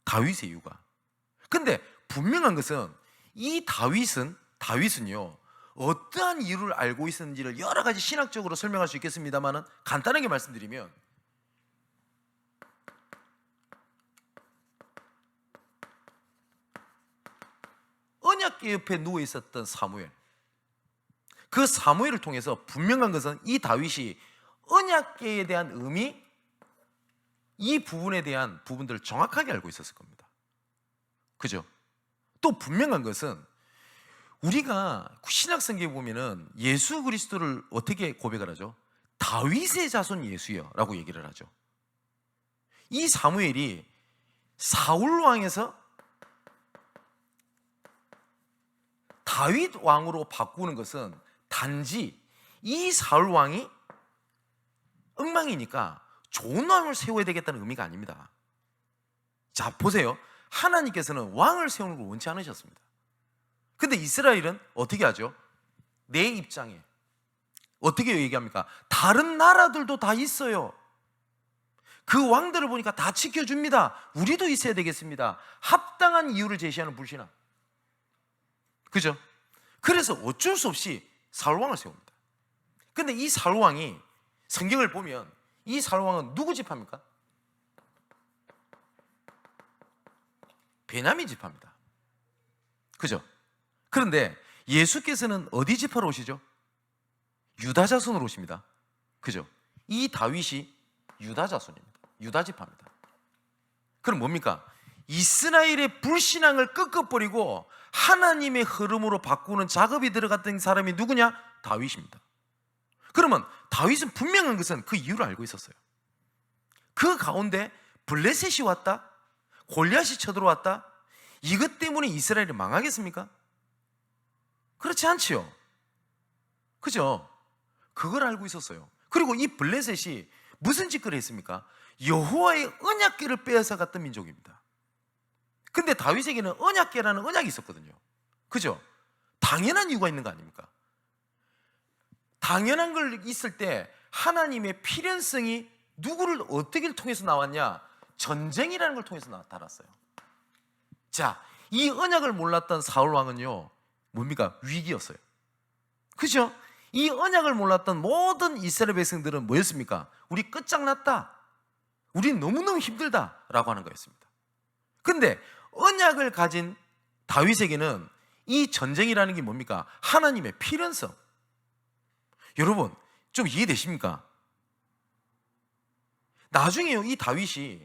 다윗의 이유가. 근데 분명한 것은 이 다윗은요, 어떠한 이유를 알고 있었는지를 여러 가지 신학적으로 설명할 수 있겠습니다만, 간단하게 말씀드리면 언약궤 옆에 누워 있었던 사무엘, 그 사무엘을 통해서 분명한 것은 이 다윗이 언약궤에 대한 의미, 이 부분에 대한 부분들을 정확하게 알고 있었을 겁니다. 그죠? 또 분명한 것은 우리가 신약성경에 보면은 예수 그리스도를 어떻게 고백을 하죠? 다윗의 자손 예수여 라고 얘기를 하죠. 이 사무엘이 사울 왕에서 다윗 왕으로 바꾸는 것은 단지 이 사울 왕이 엉망이니까 좋은 왕을 세워야 되겠다는 의미가 아닙니다. 자, 보세요. 하나님께서는 왕을 세우는 걸 원치 않으셨습니다. 근데 이스라엘은 어떻게 하죠? 내 입장에 어떻게 얘기합니까? 다른 나라들도 다 있어요. 그 왕들을 보니까 다 지켜줍니다. 우리도 있어야 되겠습니다. 합당한 이유를 제시하는 불신앙. 그죠? 그래서 어쩔 수 없이 사울왕을 세웁니다. 근데 이 사울왕이, 성경을 보면 이 사울왕은 누구 지파입니까? 베냐민 지파입니다. 그죠? 그런데 예수께서는 어디 지파로 오시죠? 유다 자손으로 오십니다. 그죠? 이 다윗이 유다 자손입니다. 유다 지파입니다. 그럼 뭡니까? 이스라엘의 불신앙을 꺾어버리고 하나님의 흐름으로 바꾸는 작업이 들어갔던 사람이 누구냐? 다윗입니다. 그러면 다윗은 분명한 것은 그 이유를 알고 있었어요. 그 가운데 블레셋이 왔다, 골리앗이 쳐들어왔다, 이것 때문에 이스라엘이 망하겠습니까? 그렇지 않지요. 그죠? 그걸 알고 있었어요. 그리고 이 블레셋이 무슨 짓거리 했습니까? 여호와의 언약궤를 빼앗아 갔던 민족입니다. 근데 다윗에게는 언약궤라는 언약이 있었거든요. 그죠? 당연한 이유가 있는 거 아닙니까? 당연한 걸 있을 때 하나님의 필연성이 누구를 어떻게 통해서 나왔냐? 전쟁이라는 걸 통해서 나타났어요. 자, 이 언약을 몰랐던 사울 왕은요, 뭡니까? 위기였어요. 그죠? 이 언약을 몰랐던 모든 이스라엘 백성들은 뭐였습니까? 우리 끝장났다, 우리 너무너무 힘들다 라고 하는 거였습니다. 근데 언약을 가진 다윗에게는 이 전쟁이라는 게 뭡니까? 하나님의 필연성. 여러분, 좀 이해되십니까? 나중에요, 이 다윗이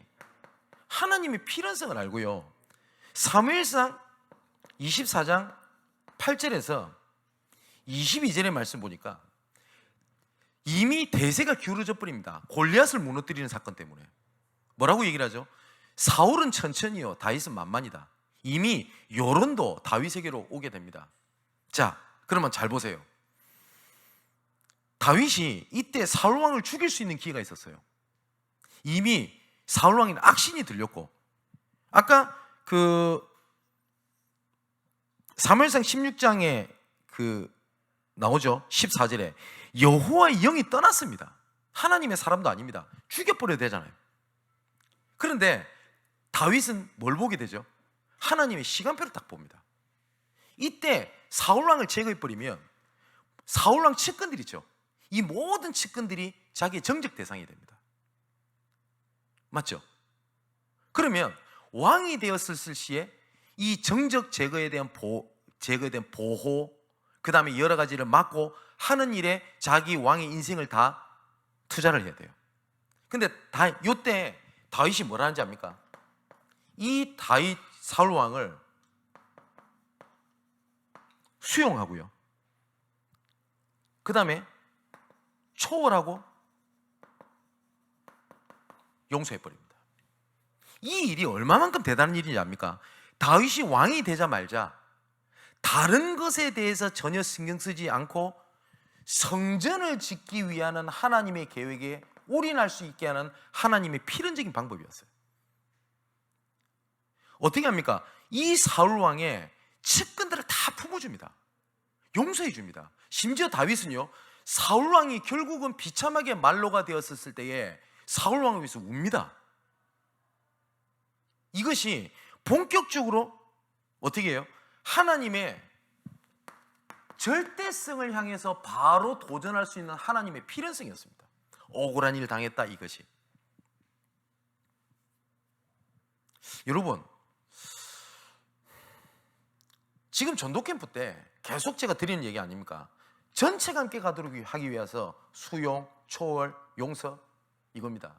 하나님의 필연성을 알고요, 사무엘상 24장 8절에서 22절의 말씀 보니까 이미 대세가 기울어져 버립니다. 골리앗을 무너뜨리는 사건 때문에. 뭐라고 얘기를 하죠? 사울은 천천히요, 다윗은 만만이다. 이미 여론도 다윗에게로 오게 됩니다. 자, 그러면 잘 보세요. 다윗이 이때 사울 왕을 죽일 수 있는 기회가 있었어요. 이미 사울 왕에는 악신이 들렸고, 아까 사무엘상 16장에 나오죠. 14절에 여호와의 영이 떠났습니다. 하나님의 사람도 아닙니다. 죽여버려야 되잖아요. 그런데 다윗은 뭘 보게 되죠? 하나님의 시간표를 딱 봅니다. 이때 사울왕을 제거해버리면 사울왕 측근들 있죠, 이 모든 측근들이 자기의 정적 대상이 됩니다. 맞죠? 그러면 왕이 되었을 시에 이 정적 제거에 대한 보호, 그 다음에 여러 가지를 막고 하는 일에 자기 왕의 인생을 다 투자를 해야 돼요. 근데 이때 다윗이 뭐라 하는지 압니까? 이 다윗 사울 왕을 수용하고요, 그 다음에 초월하고 용서해버립니다. 이 일이 얼마만큼 대단한 일인지 압니까? 다윗이 왕이 되자 말자 다른 것에 대해서 전혀 신경 쓰지 않고 성전을 짓기 위한 하나님의 계획에 올인할 수 있게 하는 하나님의 필연적인 방법이었어요. 어떻게 합니까? 이 사울 왕의 측근들을 다 품어줍니다. 용서해 줍니다. 심지어 다윗은요, 사울 왕이 결국은 비참하게 말로가 되었을 때에 사울 왕을 위해서 웁니다. 이것이 본격적으로 어떻게 해요? 하나님의 절대성을 향해서 바로 도전할 수 있는 하나님의 필연성이었습니다. 억울한 일을 당했다, 이것이. 여러분, 지금 전도 캠프 때 계속 제가 드리는 얘기 아닙니까? 전체가 함께 가도록 하기 위해서 수용, 초월, 용서, 이겁니다.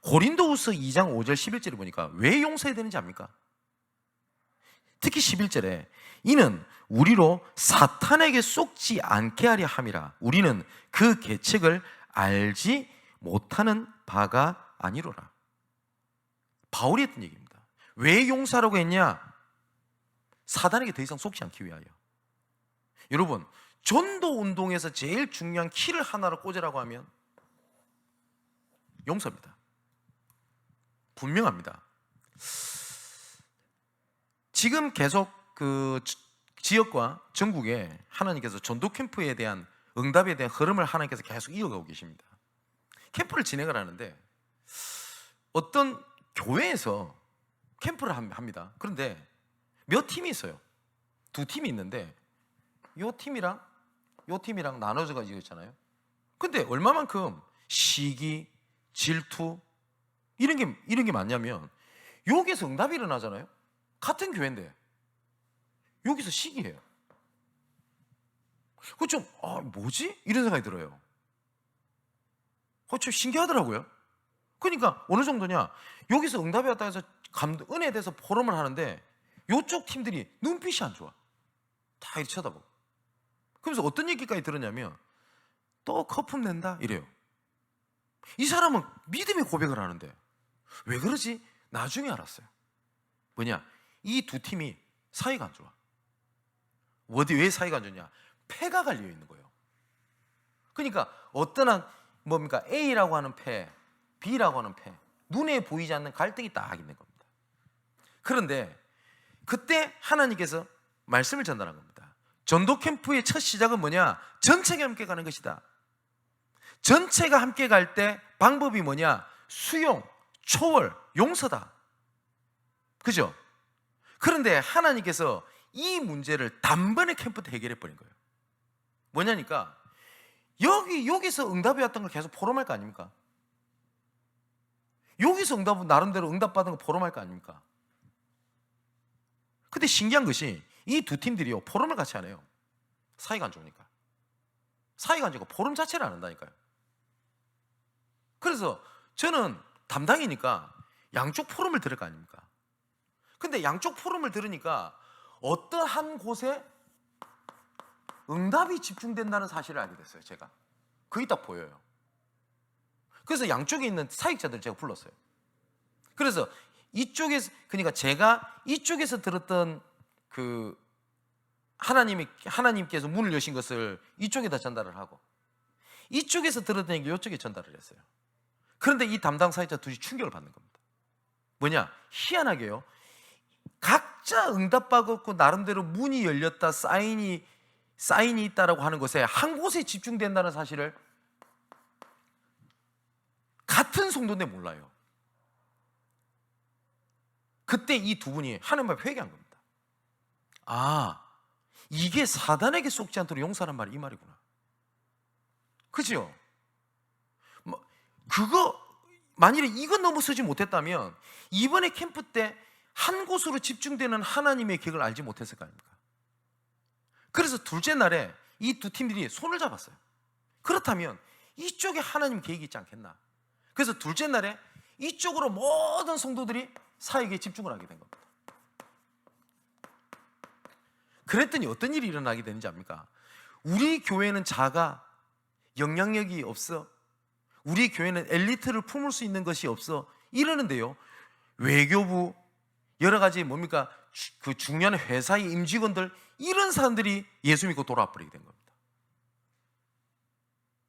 고린도후서 2장 5절 11절을 보니까 왜 용서해야 되는지 압니까? 특히 11절에 이는 우리로 사탄에게 속지 않게 하려 함이라. 우리는 그 계책을 알지 못하는 바가 아니로라. 바울이 했던 얘기입니다. 왜 용서하라고 했냐? 사단에게 더 이상 속지 않기 위하여. 여러분, 전도 운동에서 제일 중요한 키를 하나로 꽂으라고 하면 용서입니다. 분명합니다. 지금 계속 지역과 전국에 하나님께서 전도 캠프에 대한 응답에 대한 흐름을 하나님께서 계속 이어가고 계십니다. 캠프를 진행을 하는데 어떤 교회에서 캠프를 합니다. 그런데 몇 팀이 있어요. 두 팀이 있는데 요 팀이랑 나눠져가 있잖아요. 근데 얼마만큼 시기, 질투 이런 게 많냐면, 여기서 응답이 일어나잖아요. 같은 교회인데 여기서 시기해요. 그 좀 뭐지? 이런 생각이 들어요. 좀 신기하더라고요. 그러니까 어느 정도냐, 여기서 응답이 왔다 해서 은혜에 대해서 포럼을 하는데 이쪽 팀들이 눈빛이 안 좋아. 다 이렇게 쳐다보고. 그러면서 어떤 얘기까지 들었냐면 또 거품 낸다 이래요. 이 사람은 믿음의 고백을 하는데 왜 그러지? 나중에 알았어요. 뭐냐? 이 두 팀이 사이가 안 좋아. 왜 사이가 안 좋냐? 패가 갈려 있는 거예요. 그러니까 어떤 뭡니까? A라고 하는 패, B라고 하는 패, 눈에 보이지 않는 갈등이 딱 있는 겁니다. 그런데 그때 하나님께서 말씀을 전달한 겁니다. 전도 캠프의 첫 시작은 뭐냐? 전체가 함께 가는 것이다. 전체가 함께 갈 때 방법이 뭐냐? 수용, 초월, 용서다. 그죠? 그런데 하나님께서 이 문제를 단번에 캠프 때 해결해 버린 거예요. 뭐냐니까 여기서 응답이 왔던 걸 계속 포럼할 거 아닙니까? 여기서 나름대로 응답받은 거 포럼할 거 아닙니까? 근데 신기한 것이 이 두 팀들이요, 포럼을 같이 안 해요. 사이가 안 좋으니까. 사이가 안 좋고 포럼 자체를 안 한다니까요. 그래서 저는 담당이니까 양쪽 포럼을 들을 거 아닙니까? 근데 양쪽 포럼을 들으니까 어떠한 곳에 응답이 집중된다는 사실을 알게 됐어요. 제가 그게 딱 보여요. 그래서 양쪽에 있는 사역자들을 제가 불렀어요. 그래서 이쪽에서, 그러니까 제가 이쪽에서 들었던 그 하나님께서 문을 여신 것을 이쪽에다 전달을 하고, 이쪽에서 들었던 얘기 이쪽에 전달을 했어요. 그런데 이 담당 사역자 둘이 충격을 받는 겁니다. 뭐냐? 희한하게요, 각자 응답받았고 나름대로 문이 열렸다, 사인이 있다라고 하는 것에 한 곳에 집중된다는 사실을 같은 성도인데 몰라요. 그때 이 두 분이 하나님 앞에 회개한 겁니다. 아, 이게 사단에게 속지 않도록 용서하는 말이 이 말이구나. 그죠? 만일에 이거 넘어서지 못했다면 이번에 캠프 때 한 곳으로 집중되는 하나님의 계획을 알지 못했을 거 아닙니까? 그래서 둘째 날에 이 두 팀들이 손을 잡았어요. 그렇다면 이쪽에 하나님 계획이 있지 않겠나? 그래서 둘째 날에 이쪽으로 모든 성도들이 사역에 집중을 하게 된 겁니다. 그랬더니 어떤 일이 일어나게 되는지 압니까? 우리 교회는 작아, 영향력이 없어, 우리 교회는 엘리트를 품을 수 있는 것이 없어 이러는데요, 외교부, 여러 가지 뭡니까, 그 중요한 회사의 임직원들, 이런 사람들이 예수 믿고 돌아와 버리게 된 겁니다.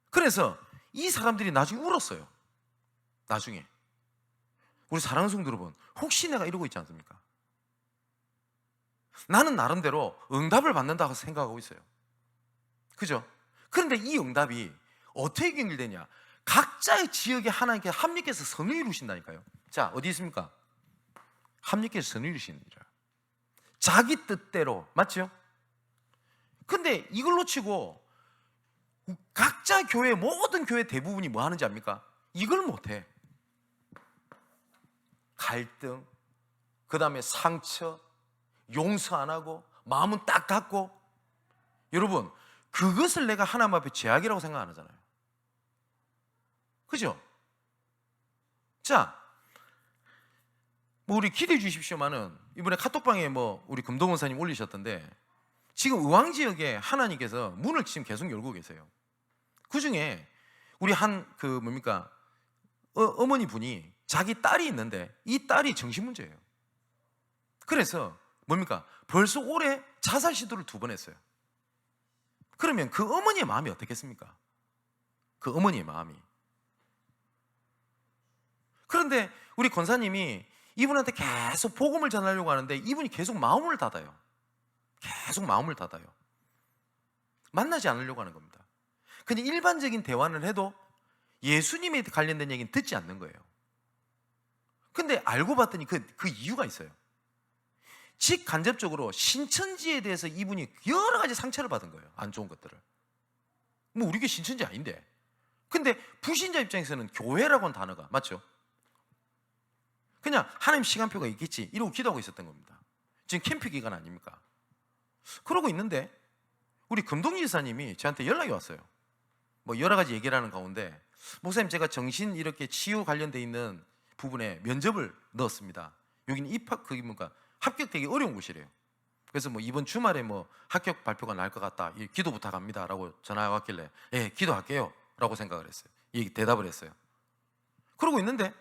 그래서 이 사람들이 나중에 울었어요. 나중에 우리 사랑하는 성도 여러분, 혹시 내가 이러고 있지 않습니까? 나는 나름대로 응답을 받는다고 생각하고 있어요. 그죠? 그런데 이 응답이 어떻게 연결되냐? 각자의 지역에 하나님께 합력해서 선을 이루신다니까요. 자, 어디 있습니까? 합력해서 선을 이루시느니라. 자기 뜻대로, 맞죠? 근데 이걸 놓치고 각자 교회, 모든 교회 대부분이 뭐 하는지 압니까? 이걸 못해. 갈등, 그 다음에 상처, 용서 안 하고 마음은 딱 닫고. 여러분, 그것을 내가 하나님 앞에 죄악이라고 생각 안 하잖아요. 그죠? 자, 우리 기대해 주십시오만은 이번에 카톡방에 우리 금동원 사님 올리셨던데, 지금 의왕 지역에 하나님께서 문을 지금 계속 열고 계세요. 그 중에 우리 어머니 분이 자기 딸이 있는데 이 딸이 정신 문제예요. 그래서 벌써 올해 자살 시도를 2번 했어요. 그러면 그 어머니의 마음이 어떻겠습니까? 그 어머니의 마음이. 그런데 우리 권사님이 이분한테 계속 복음을 전하려고 하는데 이분이 계속 마음을 닫아요. 계속 마음을 닫아요. 만나지 않으려고 하는 겁니다. 근데 일반적인 대화를 해도 예수님에 관련된 얘기는 듣지 않는 거예요. 근데 알고 봤더니 그 이유가 있어요. 직간접적으로 신천지에 대해서 이분이 여러 가지 상처를 받은 거예요. 안 좋은 것들을. 우리 교회 신천지 아닌데. 근데 불신자 입장에서는 교회라고 하는 단어가, 맞죠? 그냥 하나님 시간표가 있겠지 이러고 기도하고 있었던 겁니다. 지금 캠프 기간 아닙니까? 그러고 있는데 우리 금동지 지사님이 저한테 연락이 왔어요. 여러 가지 얘기를 하는 가운데, 목사님, 제가 정신 이렇게 치유 관련돼 있는 부분에 면접을 넣었습니다. 여기는 합격되기 어려운 곳이래요. 그래서 이번 주말에 합격 발표가 날 것 같다, 기도 부탁합니다 라고 전화가 왔길래, 예, 기도할게요 라고 생각을 했어요. 대답을 했어요. 그러고 있는데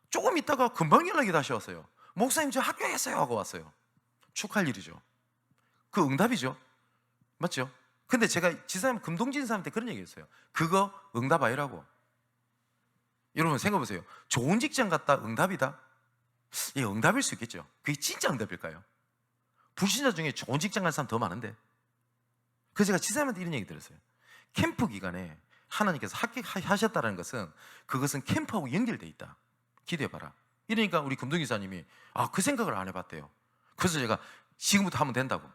조금 있다가 금방 연락이 다시 왔어요. 목사님, 저 합격했어요 하고 왔어요. 축하할 일이죠. 그 응답이죠. 맞죠? 근데 제가 지사님, 금동진 사람한테 그런 얘기 했어요. 그거 응답 아니라고. 여러분 생각해보세요. 좋은 직장 갔다 응답이다? 응답일 수 있겠죠. 그게 진짜 응답일까요? 불신자 중에 좋은 직장 간 사람 더 많은데. 그래서 제가 지사님한테 이런 얘기 들었어요. 캠프 기간에 하나님께서 합격하셨다는 것은, 그것은 캠프하고 연결되어 있다. 기도해봐라. 이러니까 우리 금동기사님이 그 생각을 안 해봤대요. 그래서 제가 지금부터 하면 된다고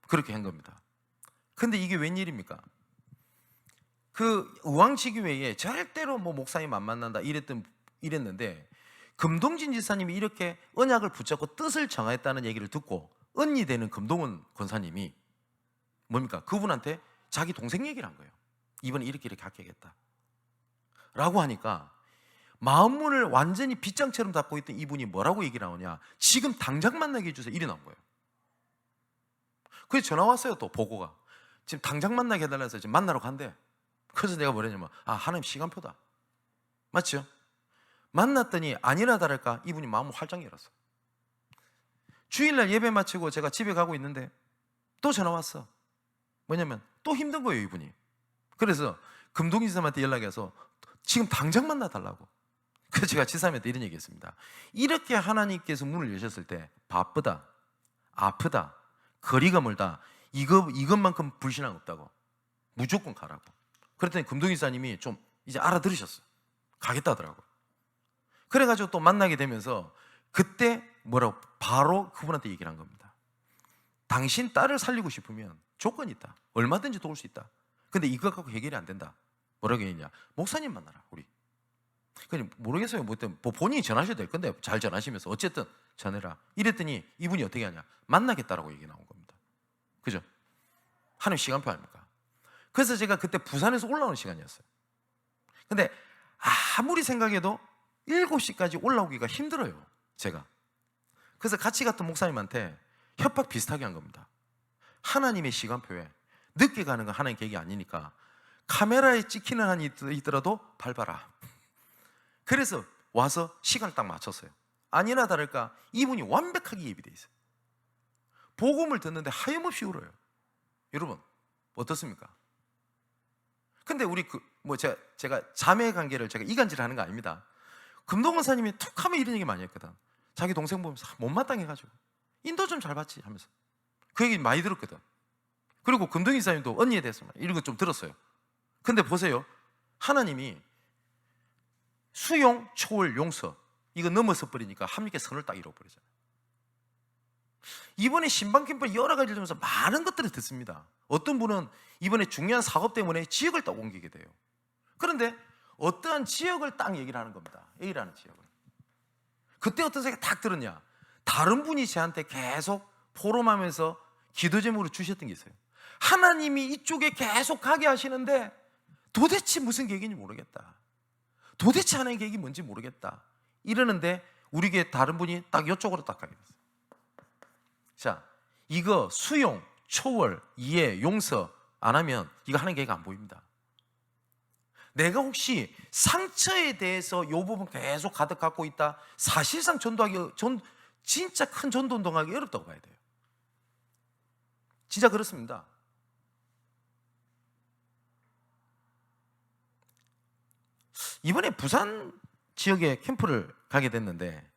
그렇게 한 겁니다. 근데 이게 웬일입니까? 그 의왕지교회에 절대로 뭐 목사님 안 만난다 이랬는데 금동진 지사님이 이렇게 언약을 붙잡고 뜻을 정했다는 얘기를 듣고 언니 되는 금동원 권사님이 뭡니까? 그분한테 자기 동생 얘기를 한 거예요. 이번에 이렇게 합격했다 라고 하니까 마음문을 완전히 빗장처럼 닫고 있던 이분이 뭐라고 얘기를 하느냐, 지금 당장 만나게 해주세요 이래 나온 거예요. 그래서 전화 왔어요. 또 보고가 지금 당장 만나게 해달라 해서 지금 만나러 간대. 그래서 내가 뭐랬냐면 하나님 시간표다. 맞죠? 만났더니 아니나 다를까 이분이 마음을 활짝 열었어. 주일날 예배 마치고 제가 집에 가고 있는데 또 전화 왔어. 뭐냐면 또 힘든 거예요 이분이. 그래서 금동진 사람한테 연락해서 지금 당장 만나달라고. 그래서 제가 지사님한테 이런 얘기했습니다. 이렇게 하나님께서 문을 여셨을 때 바쁘다, 아프다, 거리가 멀다, 이것만큼 불신앙 없다고 무조건 가라고. 그랬더니 금동진 사님이 좀 이제 알아들으셨어. 가겠다 하더라고. 그래가지고 또 만나게 되면서 그때 뭐라고 바로 그분한테 얘기를 한 겁니다. 당신 딸을 살리고 싶으면 조건이 있다. 얼마든지 도울 수 있다. 근데 이거 갖고 해결이 안 된다. 뭐라고 했냐? 목사님 만나라 우리. 그냥 모르겠어요. 뭐 본인이 전하셔도 될 건데 잘 전하시면서 어쨌든 전해라. 이랬더니 이분이 어떻게 하냐? 만나겠다라고 얘기 나온 겁니다. 그죠? 하나님 시간표 아닙니까? 그래서 제가 그때 부산에서 올라오는 시간이었어요. 근데 아무리 생각해도 7시까지 올라오기가 힘들어요 제가. 그래서 같이 갔던 목사님한테 협박 비슷하게 한 겁니다. 하나님의 시간표에 늦게 가는 건 하나님 계획이 아니니까 카메라에 찍히는 한이 있더라도 밟아라. 그래서 와서 시간을 딱 맞췄어요. 아니나 다를까 이분이 완벽하게 예비되어 있어요. 복음을 듣는데 하염없이 울어요. 여러분 어떻습니까? 근데 우리 제가 자매 관계를 제가 이간질하는 거 아닙니다. 금동원 사님이 툭 하면 이런 얘기 많이 했거든. 자기 동생 보면서 못마땅해 해가지고 인도 좀 잘 받지 하면서 그 얘기 많이 들었거든. 그리고 금동인 사님도 언니에 대해서 이런 거 좀 들었어요. 근데 보세요. 하나님이 수용, 초월, 용서 이거 넘어서 버리니까 합리의 선을 딱 잃어버리잖아요. 이번에 신방캠프 여러 가지를 들으면서 많은 것들을 듣습니다. 어떤 분은 이번에 중요한 사업 때문에 지역을 딱 옮기게 돼요. 그런데 어떠한 지역을 딱 얘기를 하는 겁니다. A라는 지역을. 그때 어떤 생각이 딱 들었냐, 다른 분이 저한테 계속 포럼하면서 기도 제목으로 주셨던 게 있어요. 하나님이 이쪽에 계속 가게 하시는데 도대체 무슨 계획인지 모르겠다. 도대체 하나님의 계획이 뭔지 모르겠다. 이러는데 우리 교회 다른 분이 딱 이쪽으로 딱 가게 됐어요. 자, 이거 수용, 초월, 이해, 용서 안 하면 이거 하나님 계획 안 보입니다. 내가 혹시 상처에 대해서 이 부분 계속 가득 갖고 있다, 사실상 진짜 큰 전도 운동하기 어렵다고 봐야 돼요. 진짜 그렇습니다. 이번에 부산 지역에 캠프를 가게 됐는데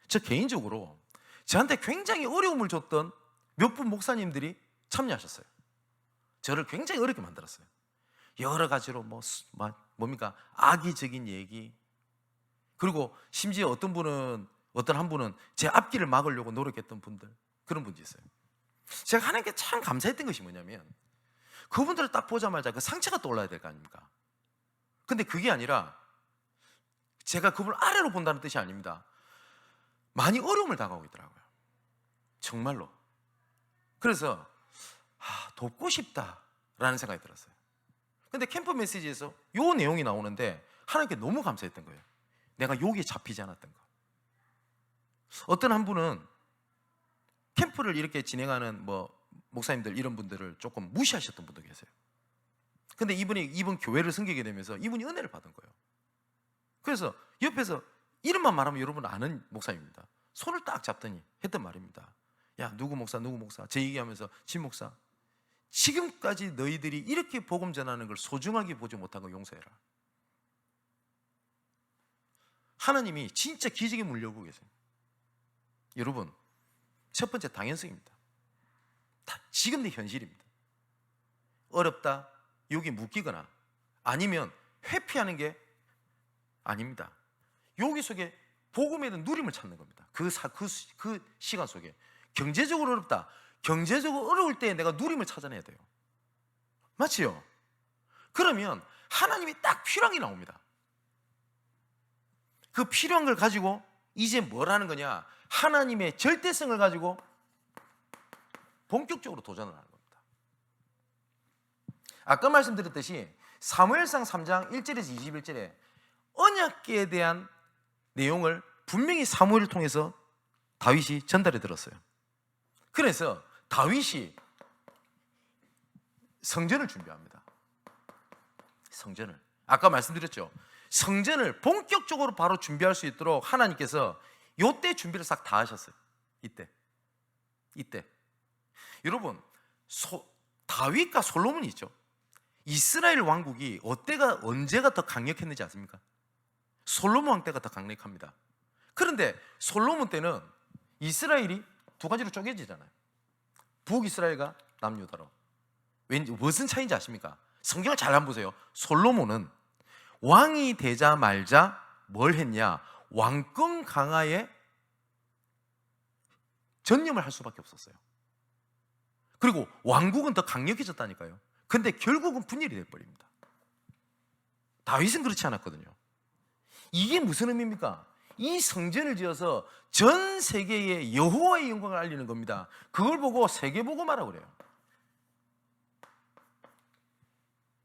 저 개인적으로 저한테 굉장히 어려움을 줬던 몇 분 목사님들이 참여하셨어요. 저를 굉장히 어렵게 만들었어요. 여러 가지로 뭡니까? 악의적인 얘기, 그리고 심지어 어떤 한 분은 제 앞길을 막으려고 노력했던 분들, 그런 분이 있어요. 제가 하나님께 참 감사했던 것이 뭐냐면 그분들을 딱 보자마자 그 상처가 떠올라야 될 거 아닙니까? 근데 그게 아니라 제가 그분을 아래로 본다는 뜻이 아닙니다. 많이 어려움을 당하고 있더라고요. 정말로. 그래서 돕고 싶다라는 생각이 들었어요. 근데 캠프 메시지에서 요 내용이 나오는데 하나님께 너무 감사했던 거예요. 내가 여기에 잡히지 않았던 거. 어떤 한 분은 캠프를 이렇게 진행하는 목사님들 이런 분들을 조금 무시하셨던 분도 계세요. 근데 이분 교회를 섬기게 되면서 이분이 은혜를 받은 거예요. 그래서 옆에서 이름만 말하면 여러분 아는 목사입니다. 손을 딱 잡더니 했던 말입니다. 야, 누구 목사 제 얘기하면서 진 목사, 지금까지 너희들이 이렇게 복음 전하는 걸 소중하게 보지 못한 거 용서해라. 하나님이 진짜 기적의 문을 열고 계세요. 여러분, 첫 번째 당연성입니다. 지금 내 현실입니다. 어렵다, 여기 묶이거나 아니면 회피하는 게 아닙니다. 여기 속에 복음에 대한 누림을 찾는 겁니다. 그 시간 속에 경제적으로 어렵다. 경제적으로 어려울 때 내가 누림을 찾아내야 돼요. 맞지요? 그러면 하나님이 딱 필요한 게 나옵니다. 그 필요한 걸 가지고 이제 뭘 하는 거냐? 하나님의 절대성을 가지고 본격적으로 도전을 하는 겁니다. 아까 말씀드렸듯이 사무엘상 3장 1절에서 21절에 언약궤에 대한 내용을 분명히 사무엘을 통해서 다윗이 전달해 들었어요. 그래서 다윗이 성전을 준비합니다. 성전을. 아까 말씀드렸죠. 성전을 본격적으로 바로 준비할 수 있도록 하나님께서 이때 준비를 싹 다 하셨어요. 이때. 여러분, 다윗과 솔로몬이 있죠. 이스라엘 왕국이 언제가 더 강력했는지 아십니까? 솔로몬 왕 때가 더 강력합니다. 그런데 솔로몬 때는 이스라엘이 두 가지로 쪼개지잖아요. 북이스라엘과 남유다로. 무슨 차이인지 아십니까? 성경을 잘 한번 보세요. 솔로몬은 왕이 되자 말자 뭘 했냐? 왕권 강화에 전념을 할 수밖에 없었어요. 그리고 왕국은 더 강력해졌다니까요. 근데 결국은 분열이 돼버립니다. 다윗은 그렇지 않았거든요. 이게 무슨 의미입니까? 이 성전을 지어서 전 세계에 여호와의 영광을 알리는 겁니다. 그걸 보고 세계복음화라고 그래요.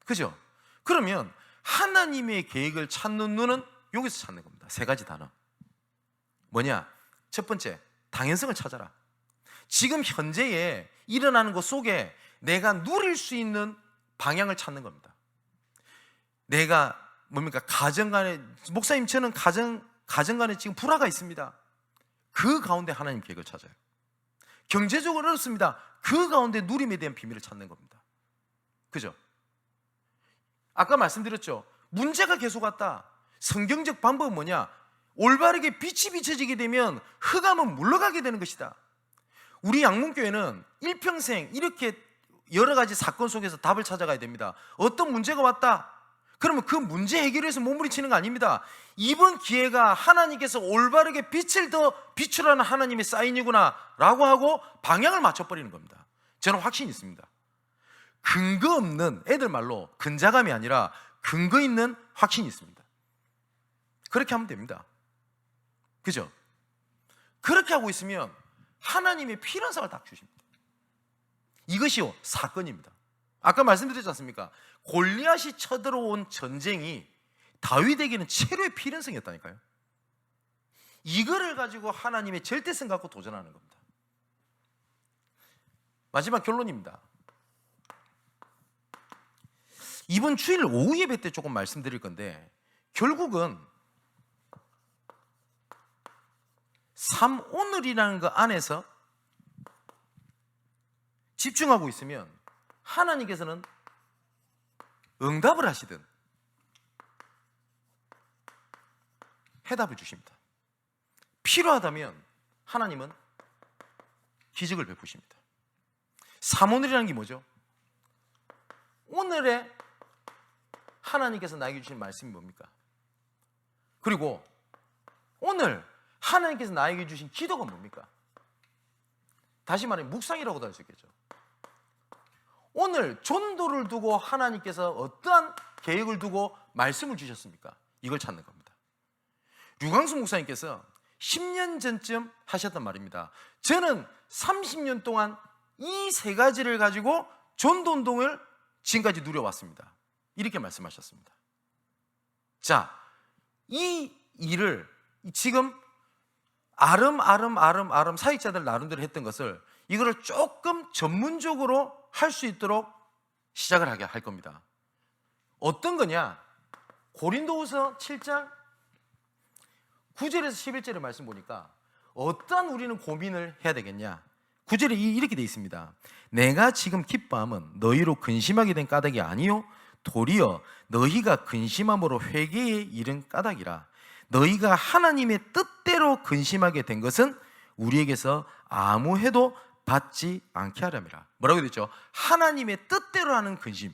그죠? 그러면 하나님의 계획을 찾는 눈은 여기서 찾는 겁니다. 세 가지 단어. 뭐냐? 첫 번째, 당연성을 찾아라. 지금 현재에 일어나는 것 속에 내가 누릴 수 있는 방향을 찾는 겁니다. 내가 뭡니까? 가정간에, 목사님 저는 가정간에 지금 불화가 있습니다. 그 가운데 하나님 계획을 찾아요. 경제적으로 어렵습니다. 그 가운데 누림에 대한 비밀을 찾는 겁니다. 그죠? 아까 말씀드렸죠. 문제가 계속 왔다. 성경적 방법은 뭐냐? 올바르게 빛이 비춰지게 되면 흑암은 물러가게 되는 것이다. 우리 양문교회는 일평생 이렇게 여러 가지 사건 속에서 답을 찾아가야 됩니다. 어떤 문제가 왔다. 그러면 그 문제 해결에서 몸부림치는 거 아닙니다. 이번 기회가 하나님께서 올바르게 빛을 더 비추라는 하나님의 사인이구나 라고 하고 방향을 맞춰버리는 겁니다. 저는 확신이 있습니다. 근거 없는, 애들 말로 근자감이 아니라 근거 있는 확신이 있습니다. 그렇게 하면 됩니다. 그죠? 그렇게 하고 있으면 하나님의 필요한 상을 딱 주십니다. 이것이요 사건입니다. 아까 말씀드렸지 않습니까? 골리앗이 쳐들어온 전쟁이 다윗에게는 최고의 필연성이었다니까요. 이거를 가지고 하나님의 절대성 갖고 도전하는 겁니다. 마지막 결론입니다. 이번 주일 오후 예배 때 조금 말씀드릴 건데, 결국은 오늘이라는 것 안에서 집중하고 있으면 하나님께서는 응답을 하시든 해답을 주십니다. 필요하다면 하나님은 기적을 베푸십니다. 오늘이라는 게 뭐죠? 오늘의 하나님께서 나에게 주신 말씀이 뭡니까? 그리고 오늘 하나님께서 나에게 주신 기도가 뭡니까? 다시 말해 묵상이라고도 할 수 있겠죠. 오늘 전도를 두고 하나님께서 어떠한 계획을 두고 말씀을 주셨습니까? 이걸 찾는 겁니다. 류광수 목사님께서 10년 전쯤 하셨단 말입니다. 저는 30년 동안 이 세 가지를 가지고 전도운동을 지금까지 누려왔습니다. 이렇게 말씀하셨습니다. 자, 이 일을 지금 아름 사역자들 나름대로 했던 것을 이거를 조금 전문적으로 할 수 있도록 시작을 하게 할 겁니다. 어떤 거냐? 고린도후서 7장 9절에서 11절의 말씀 보니까 어떠한 우리는 고민을 해야 되겠냐? 9절에 이렇게 되어 있습니다. 내가 지금 기뻐함은 너희로 근심하게 된 까닭이 아니요 도리어 너희가 근심함으로 회개에 이른 까닭이라. 너희가 하나님의 뜻대로 근심하게 된 것은 우리에게서 아무 해도 받지 않게 하려니라. 뭐라고 되어 있죠? 하나님의 뜻대로 하는 근심.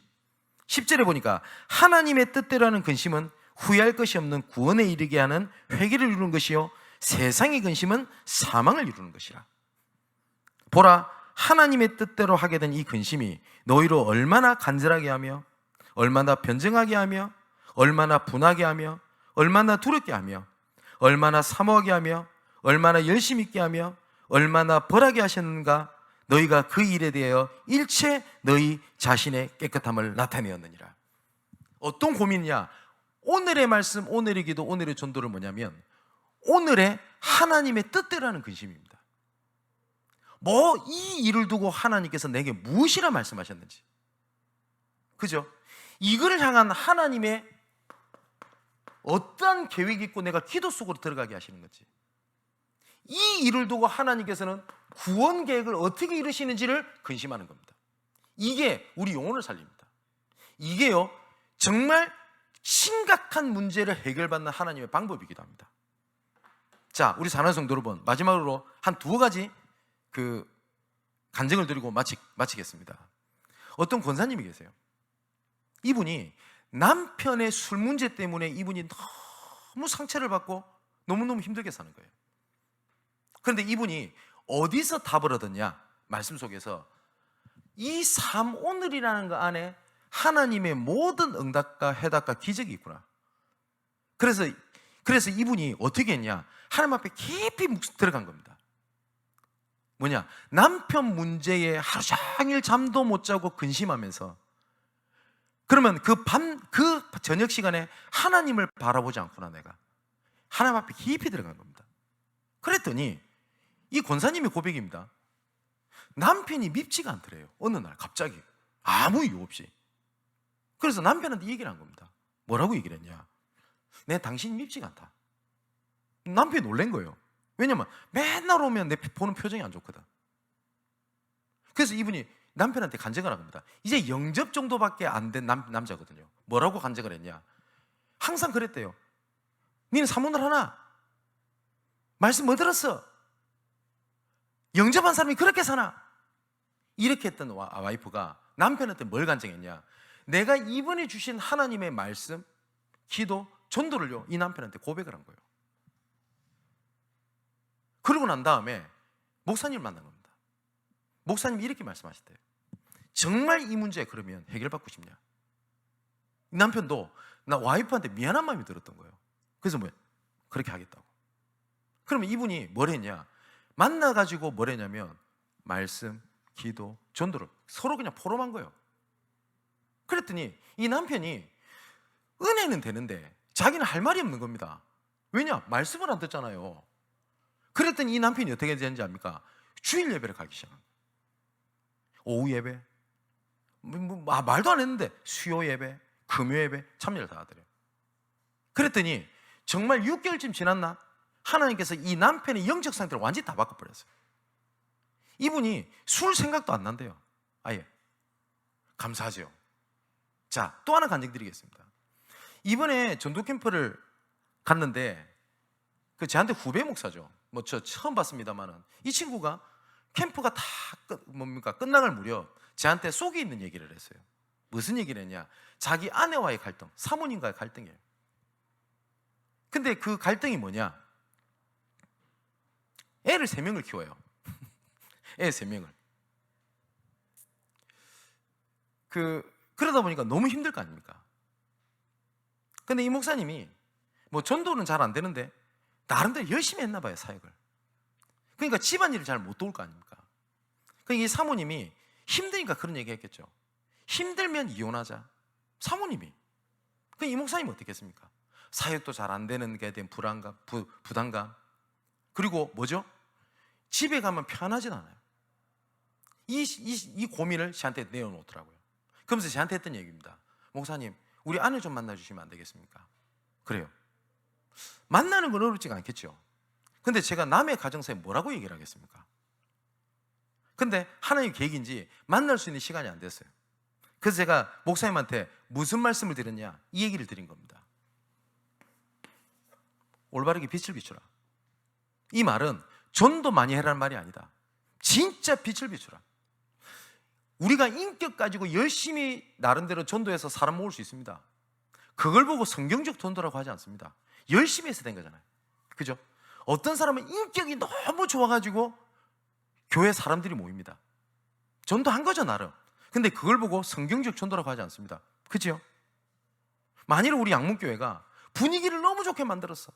10절에 보니까 하나님의 뜻대로 하는 근심은 후회할 것이 없는 구원에 이르게 하는 회개를 이루는 것이요 세상의 근심은 사망을 이루는 것이라. 보라, 하나님의 뜻대로 하게 된 이 근심이 너희로 얼마나 간절하게 하며 얼마나 변증하게 하며 얼마나 분하게 하며 얼마나 두렵게 하며 얼마나 사모하게 하며 얼마나 열심 있게 하며 얼마나 벌하게 하셨는가. 너희가 그 일에 대하여 일체 너희 자신의 깨끗함을 나타내었느니라. 어떤 고민이냐? 오늘의 말씀, 오늘의 기도, 오늘의 전도를 뭐냐면 오늘의 하나님의 뜻대로 하는 근심입니다. 뭐 이 일을 두고 하나님께서 내게 무엇이라 말씀하셨는지, 그죠? 이걸 향한 하나님의 어떠한 계획이 있고 내가 기도 속으로 들어가게 하시는 거지. 이 일을 두고 하나님께서는 구원 계획을 어떻게 이루시는지를 근심하는 겁니다. 이게 우리 영혼을 살립니다. 이게요 정말 심각한 문제를 해결받는 하나님의 방법이기도 합니다. 자, 우리 사랑하는 성도 여러분, 마지막으로 한 두 가지 간증을 드리고 마치겠습니다. 어떤 권사님이 계세요. 이분이 남편의 술 문제 때문에 이분이 너무 상처를 받고 너무너무 힘들게 사는 거예요. 그런데 이분이 어디서 답을 얻었냐? 말씀 속에서 이 삶 오늘이라는 거 안에 하나님의 모든 응답과 해답과 기적이 있구나. 그래서 이분이 어떻게 했냐? 하나님 앞에 깊이 들어간 겁니다. 뭐냐? 남편 문제에 하루 종일 잠도 못 자고 근심하면서, 그러면 그 저녁 시간에 하나님을 바라보지 않구나. 내가 하나님 앞에 깊이 들어간 겁니다. 그랬더니 이 권사님의 고백입니다. 남편이 밉지가 않더래요. 어느 날 갑자기 아무 이유 없이. 그래서 남편한테 얘기를 한 겁니다. 뭐라고 얘기를 했냐? 내 당신이 밉지가 않다. 남편이 놀란 거예요. 왜냐면 맨날 오면 내 보는 표정이 안 좋거든. 그래서 이분이 남편한테 간증을 한 겁니다. 이제 영접 정도밖에 안 된 남자거든요. 뭐라고 간증을 했냐? 항상 그랬대요. 니는 사모를 하나? 말씀 뭐 들었어? 영접한 사람이 그렇게 사나? 이렇게 했던 와이프가 남편한테 뭘 간증했냐? 내가 이번에 주신 하나님의 말씀, 기도, 전도를요 이 남편한테 고백을 한 거예요. 그러고 난 다음에 목사님을 만난 겁니다. 목사님이 이렇게 말씀하셨대요. 정말 이 문제 그러면 해결받고 싶냐? 이 남편도 나 와이프한테 미안한 마음이 들었던 거예요. 그래서 그렇게 하겠다고. 그러면 이분이 뭘 했냐? 만나가지고 뭘 했냐면 말씀, 기도, 전도를 서로 그냥 포럼한 거예요. 그랬더니 이 남편이 은혜는 되는데 자기는 할 말이 없는 겁니다. 왜냐? 말씀을 안 듣잖아요. 그랬더니 이 남편이 어떻게 되는지 압니까? 주일 예배를 가기 시작한 거예요. 오후 예배, 말도 안 했는데 수요 예배, 금요 예배 참여를 다 하더래요. 그랬더니 정말 6개월쯤 지났나? 하나님께서 이 남편의 영적 상태를 완전히 다 바꿔버렸어요. 이분이 술 생각도 안 난대요. 아예. 감사하죠. 자, 또 하나 간증드리겠습니다. 이번에 전도 캠프를 갔는데 저한테 후배 목사죠. 저 처음 봤습니다만은 이 친구가 캠프가 다 끝나갈 무렵 저한테 속에 있는 얘기를 했어요. 무슨 얘기를 했냐? 자기 아내와의 갈등, 사모님과의 갈등이에요. 근데 그 갈등이 뭐냐? 애를 3명을 키워요. 애 3명을. 그러다 보니까 너무 힘들 거 아닙니까? 근데 이 목사님이 전도는 잘 안 되는데 나름대로 열심히 했나 봐요, 사역을. 그러니까 집안일을 잘 못 도울 거 아닙니까? 그러니까 이 사모님이 힘드니까 그런 얘기 했겠죠. 힘들면 이혼하자. 사모님이. 이 목사님은 어떻게 했습니까? 사역도 잘 안 되는 게 대한 불안감, 부담감. 그리고 뭐죠? 집에 가면 편하진 않아요. 이 고민을 저한테 내어놓더라고요. 그러면서 저한테 했던 얘기입니다. 목사님, 우리 아내 좀 만나주시면 안 되겠습니까? 그래요. 만나는 건 어렵지가 않겠죠. 근데 제가 남의 가정사에 뭐라고 얘기를 하겠습니까? 근데 하나님 계획인지 만날 수 있는 시간이 안 됐어요. 그래서 제가 목사님한테 무슨 말씀을 드렸냐? 이 얘기를 드린 겁니다. 올바르게 빛을 비추라. 이 말은 전도 많이 해라는 말이 아니다. 진짜 빛을 비추라. 우리가 인격 가지고 열심히 나름대로 전도해서 사람 모을 수 있습니다. 그걸 보고 성경적 전도라고 하지 않습니다. 열심히 해서 된 거잖아요. 그죠? 어떤 사람은 인격이 너무 좋아가지고 교회 사람들이 모입니다. 전도한 거죠, 나름. 근데 그걸 보고 성경적 전도라고 하지 않습니다. 그죠? 만일 우리 양문교회가 분위기를 너무 좋게 만들었어.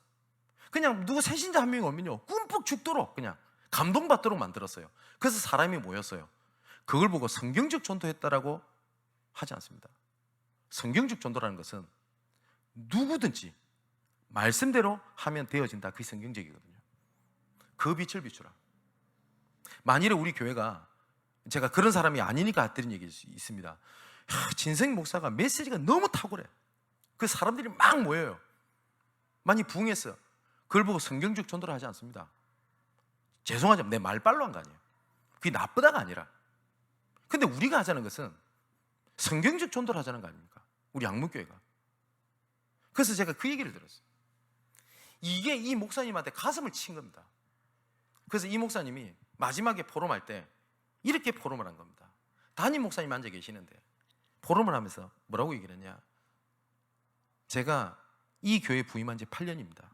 그냥 누구 새신자 한 명이 오면요, 꿈뻑 죽도록 그냥 감동받도록 만들었어요. 그래서 사람이 모였어요. 그걸 보고 성경적 전도했다라고 하지 않습니다. 성경적 전도라는 것은 누구든지 말씀대로 하면 되어진다. 그게 성경적이거든요. 그 빛을 비추라. 만일에 우리 교회가, 제가 그런 사람이 아니니까 드린 얘기 있습니다. 진생 목사가 메시지가 너무 탁월해. 그 사람들이 막 모여요. 많이 부흥했어요. 그걸 보고 성경적 전도를 하지 않습니다. 죄송하지만 내 말빨로 한 거 아니에요. 그게 나쁘다가 아니라. 근데 우리가 하자는 것은 성경적 전도를 하자는 거 아닙니까? 우리 양문교회가. 그래서 제가 그 얘기를 들었어요. 이게 이 목사님한테 가슴을 친 겁니다. 그래서 이 목사님이 마지막에 포럼할 때 이렇게 포럼을 한 겁니다. 담임 목사님 앉아 계시는데 포럼을 하면서 뭐라고 얘기를 했냐? 제가 이 교회 부임한 지 8년입니다.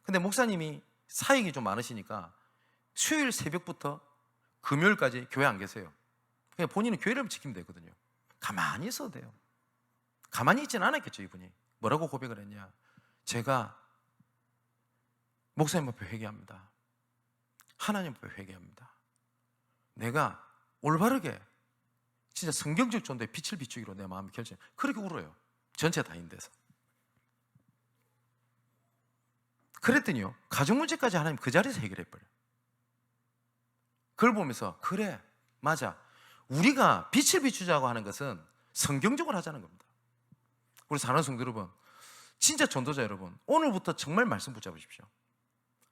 근데 목사님이 사역이 좀 많으시니까 수요일 새벽부터 금요일까지 교회 안 계세요. 그냥 본인은 교회를 지키면 되거든요. 가만히 있어도 돼요. 가만히 있지는 않았겠죠. 이분이 뭐라고 고백을 했냐? 제가 목사님 앞에 회개합니다. 하나님 앞에 회개합니다. 내가 올바르게 진짜 성경적 전도에 빛을 비추기로 내 마음이 결정. 그렇게 울어요. 전체 다인데서. 그랬더니요, 가정 문제까지 하나님 그 자리에서 해결해버려요. 그걸 보면서 그래, 맞아, 우리가 빛을 비추자고 하는 것은 성경적으로 하자는 겁니다. 우리 사랑하는 성도 여러분, 진짜 전도자 여러분, 오늘부터 정말 말씀 붙잡으십시오.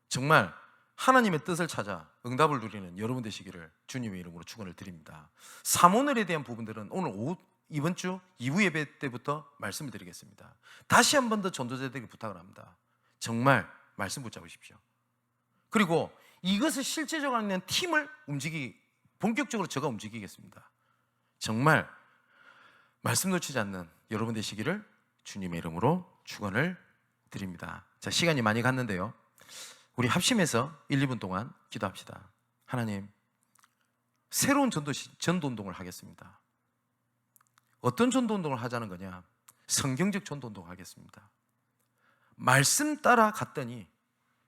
정말 하나님의 뜻을 찾아 응답을 누리는 여러분 되시기를 주님의 이름으로 축원을 드립니다. 사모늘에 대한 부분들은 오늘 이번 주 2부 예배 때부터 말씀을 드리겠습니다. 다시 한 번 더 전도자들에게 부탁을 합니다. 정말 말씀 붙잡으십시오. 그리고 이것을 실제적으로 하는 팀을 본격적으로 제가 움직이겠습니다. 정말 말씀 놓치지 않는 여러분 되시기를 주님의 이름으로 축원을 드립니다. 자, 시간이 많이 갔는데요, 우리 합심해서 1, 2분 동안 기도합시다. 하나님, 새로운 전도운동을 하겠습니다. 어떤 전도운동을 하자는 거냐? 성경적 전도운동을 하겠습니다. 말씀 따라 갔더니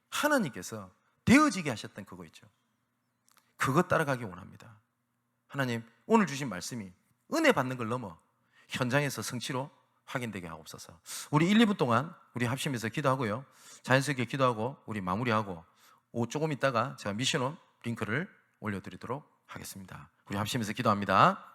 하나님께서 되어지게 하셨던 그거 있죠. 그것 따라가기 원합니다. 하나님, 오늘 주신 말씀이 은혜 받는 걸 넘어 현장에서 성취로 확인되게 하옵소서. 우리 1, 2분 동안 우리 합심해서 기도하고요, 자연스럽게 기도하고 우리 마무리하고 조금 있다가 제가 미션홈 링크를 올려드리도록 하겠습니다. 우리 합심해서 기도합니다.